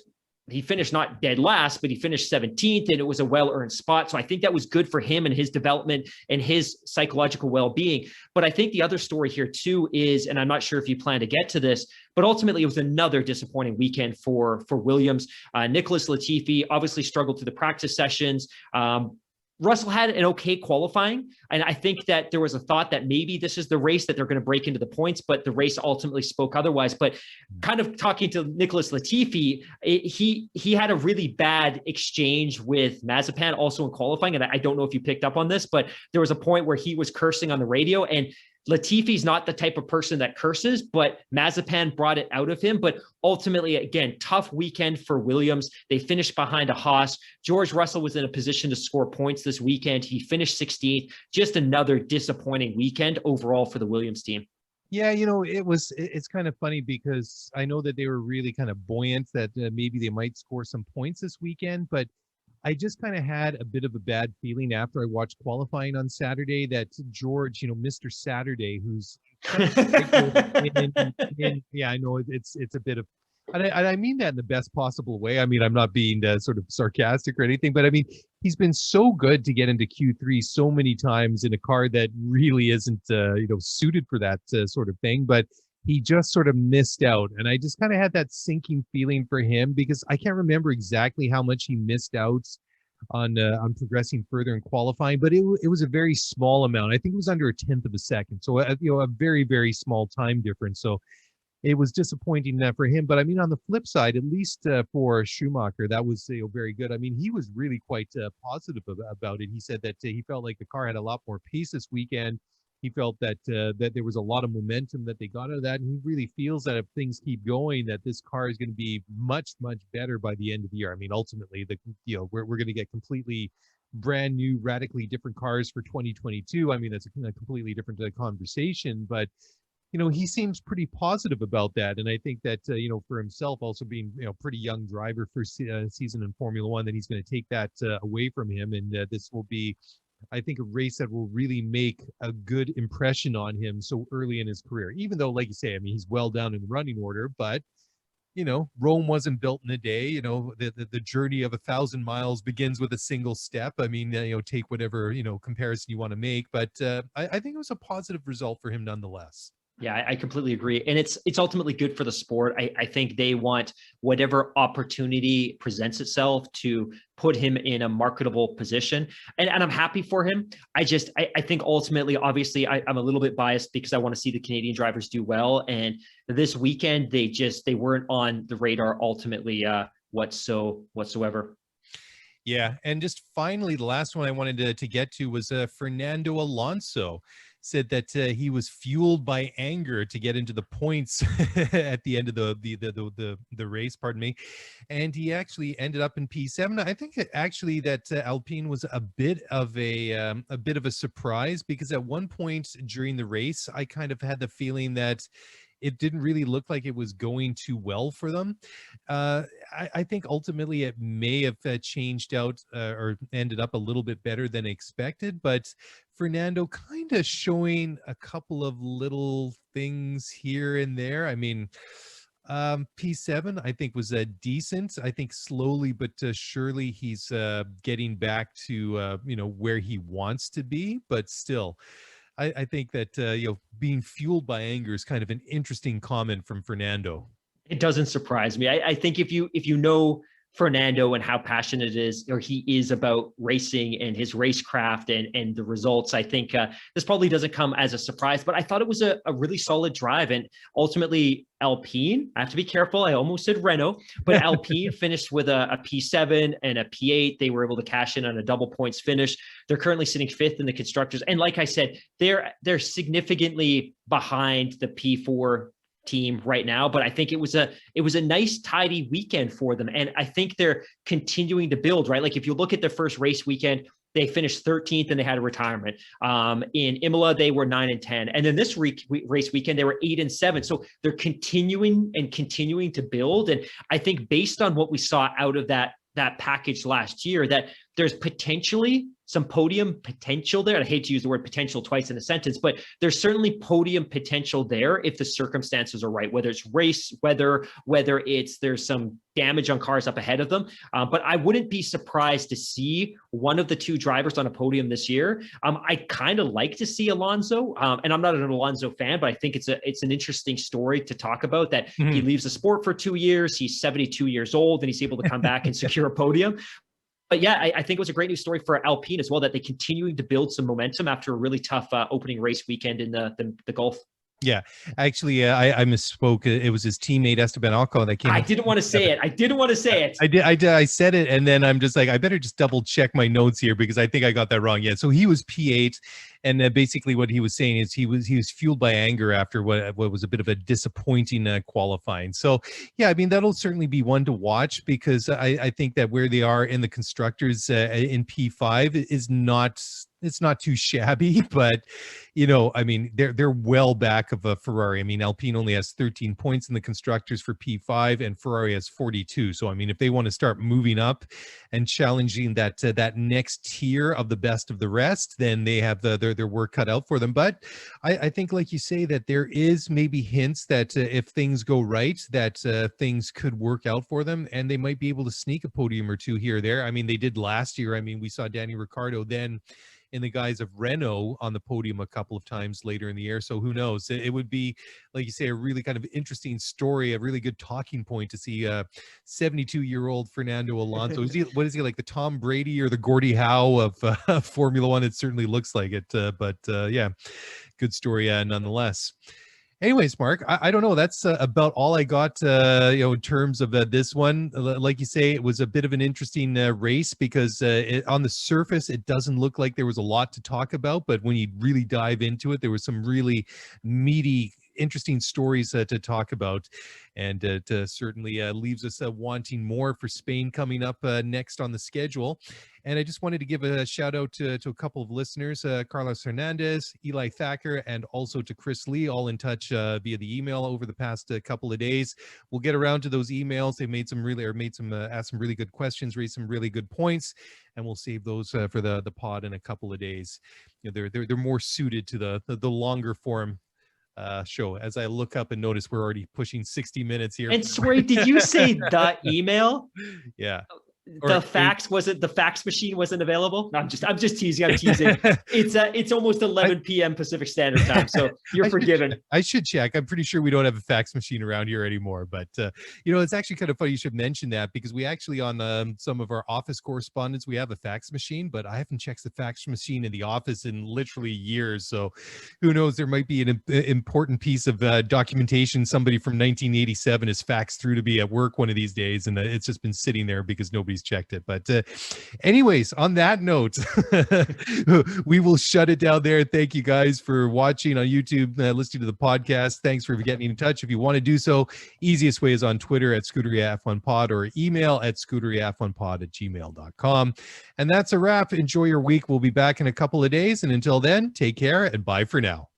not dead last, but he finished 17th, and it was a well-earned spot. So I think that was good for him and his development and his psychological well-being. But I think the other story here too is, and I'm not sure if you plan to get to this, but ultimately it was another disappointing weekend for Williams. Nicholas Latifi obviously struggled through the practice sessions. Russell had an okay qualifying, and I think that there was a thought that maybe this is the race that they're going to break into the points, but the race ultimately spoke otherwise. But kind of talking to Nicholas Latifi, he had a really bad exchange with Mazepin also in qualifying, and I don't know if you picked up on this, but there was a point where he was cursing on the radio, and Latifi's not the type of person that curses, but Mazepin brought it out of him. But ultimately, again, tough weekend for Williams. They finished behind a Haas. George Russell was in a position to score points this weekend. He finished 16th. Just another disappointing weekend overall for the Williams team. Yeah, it's kind of funny because I know that they were really kind of buoyant that maybe they might score some points this weekend, but I just kind of had a bit of a bad feeling after I watched qualifying on Saturday that George, Mr. Saturday, who's yeah, I know it's a bit of, and I mean that in the best possible way. I mean, I'm not being sort of sarcastic or anything, but I mean, he's been so good to get into Q3 so many times in a car that really isn't, suited for that sort of thing. But he just sort of missed out. And I just kind of had that sinking feeling for him because I can't remember exactly how much he missed out on progressing further in qualifying, but it was a very small amount. I think it was under 1/10 of a second. So, a very, very small time difference. So it was disappointing for him. But I mean, on the flip side, at least for Schumacher, that was very good. I mean, he was really quite positive about it. He said that he felt like the car had a lot more pace this weekend. He felt that there was a lot of momentum that they got out of that, and he really feels that if things keep going, that this car is going to be much, much better by the end of the year. I mean, ultimately, we're going to get completely brand new, radically different cars for 2022. I mean, that's a completely different conversation, but he seems pretty positive about that, and I think that for himself, also being pretty young driver first season in Formula One, that he's going to take that away from him, and this will be, I think, a race that will really make a good impression on him so early in his career. Even though, like you say, I mean, he's well down in the running order, but Rome wasn't built in a day. The journey of 1,000 miles begins with a single step. I mean, take whatever comparison you want to make, but I think it was a positive result for him nonetheless. Yeah, I completely agree. And it's ultimately good for the sport. I think they want whatever opportunity presents itself to put him in a marketable position. And I'm happy for him. I think ultimately, obviously, I'm a little bit biased because I want to see the Canadian drivers do well. And this weekend, they weren't on the radar ultimately whatsoever. Yeah. And just finally, the last one I wanted to get to was Fernando Alonso. Said that he was fueled by anger to get into the points at the end of the race, pardon me, and he actually ended up in P7. I think actually that Alpine was a bit of a surprise, because at one point during the race, I kind of had the feeling that it didn't really look like it was going too well for them. I think ultimately it may have changed out or ended up a little bit better than expected, but Fernando kind of showing a couple of little things here and there. I mean, P7 I think was decent. I think slowly but surely he's getting back to where he wants to be, but still I think that being fueled by anger is kind of an interesting comment from Fernando. It doesn't surprise me. I think if you know Fernando and how passionate he is about racing and his racecraft and the results, I think this probably doesn't come as a surprise. But I thought it was a really solid drive, and ultimately Alpine, I have to be careful, I almost said Renault, but Alpine finished with a P7 and a P8. They were able to cash in on a double points finish. They're currently sitting 5th in the constructors, and like I said, they're significantly behind the P4 team right now, but I think it was a nice tidy weekend for them, and I think they're continuing to build, right? Like if you look at the first race weekend, they finished 13th and they had a retirement. In Imola, they were 9 and 10. And then this race weekend, they were 8 and 7. So they're continuing to build. And I think based on what we saw out of that package last year, that there's potentially some podium potential there. I hate to use the word potential twice in a sentence, but there's certainly podium potential there if the circumstances are right, whether it's race, whether there's some damage on cars up ahead of them. But I wouldn't be surprised to see one of the two drivers on a podium this year. I kind of like to see Alonso, and I'm not an Alonso fan, but I think it's an interesting story to talk about, that he leaves the sport for 2 years. He's 72 years old and he's able to come back and secure a podium. But yeah, I think it was a great news story for Alpine as well, that they're continuing to build some momentum after a really tough opening race weekend in the Gulf. Yeah, actually, I misspoke. It was his teammate Esteban Ocon that came. I didn't want to say it. I said it, and then I'm just like, I better just double check my notes here because I think I got that wrong. Yeah, so he was P8, and basically what he was saying is he was fueled by anger after what was a bit of a disappointing qualifying. So yeah, I mean that'll certainly be one to watch, because I think that where they are in the constructors in P5 is not. It's not too shabby, but I mean, they're well back of a Ferrari. I mean, Alpine only has 13 points in the constructors for P5, and Ferrari has 42. So I mean, if they want to start moving up and challenging that next tier of the best of the rest, then they have their work cut out for them. But I think, like you say, that there is maybe hints that if things go right, that things could work out for them, and they might be able to sneak a podium or two here or there. I mean, they did last year. I mean, we saw Danny Ricciardo then in the guise of Renault on the podium a couple of times later in the year. So who knows? It would be, like you say, a really kind of interesting story, a really good talking point to see 72-year-old Fernando Alonso. What is he, like the Tom Brady or the Gordie Howe of Formula One? It certainly looks like it. But yeah, good story nonetheless. Anyways, Mark, I don't know. That's about all I got, in terms of this one. Like you say, it was a bit of an interesting race because on the surface, it doesn't look like there was a lot to talk about. But when you really dive into it, there was some really meaty, interesting stories to talk about, and it certainly leaves us wanting more for Spain coming up next on the schedule. And I just wanted to give a shout out to a couple of listeners, Carlos Hernandez, Eli Thacker, and also to Chris Lee, all in touch via the email over the past couple of days. We'll get around to those emails. They asked some really good questions, raised some really good points, and we'll save those for the pod in a couple of days. They're more suited to the longer form show. As I look up and notice we're already pushing 60 minutes here. And sorry, did you say the email? Yeah. The fax machine wasn't available. No, I'm just teasing. I'm teasing. It's almost 11 p.m. Pacific Standard Time, so you're forgiven. I should check. I'm pretty sure we don't have a fax machine around here anymore. But it's actually kind of funny you should mention that, because we actually on some of our office correspondence we have a fax machine, but I haven't checked the fax machine in the office in literally years. So who knows? There might be an important piece of documentation somebody from 1987 is faxed through to be at work one of these days, and it's just been sitting there because nobody's checked it. But anyways, on that note, we will shut it down there. Thank you guys for watching on YouTube, listening to the podcast. Thanks for getting in touch. If you want to do so, easiest way is on Twitter at Scuderia F1 Pod, or email at scuderiaf1pod@gmail.com. And that's a wrap. Enjoy your week. We'll be back in a couple of days, and until then, take care and bye for now.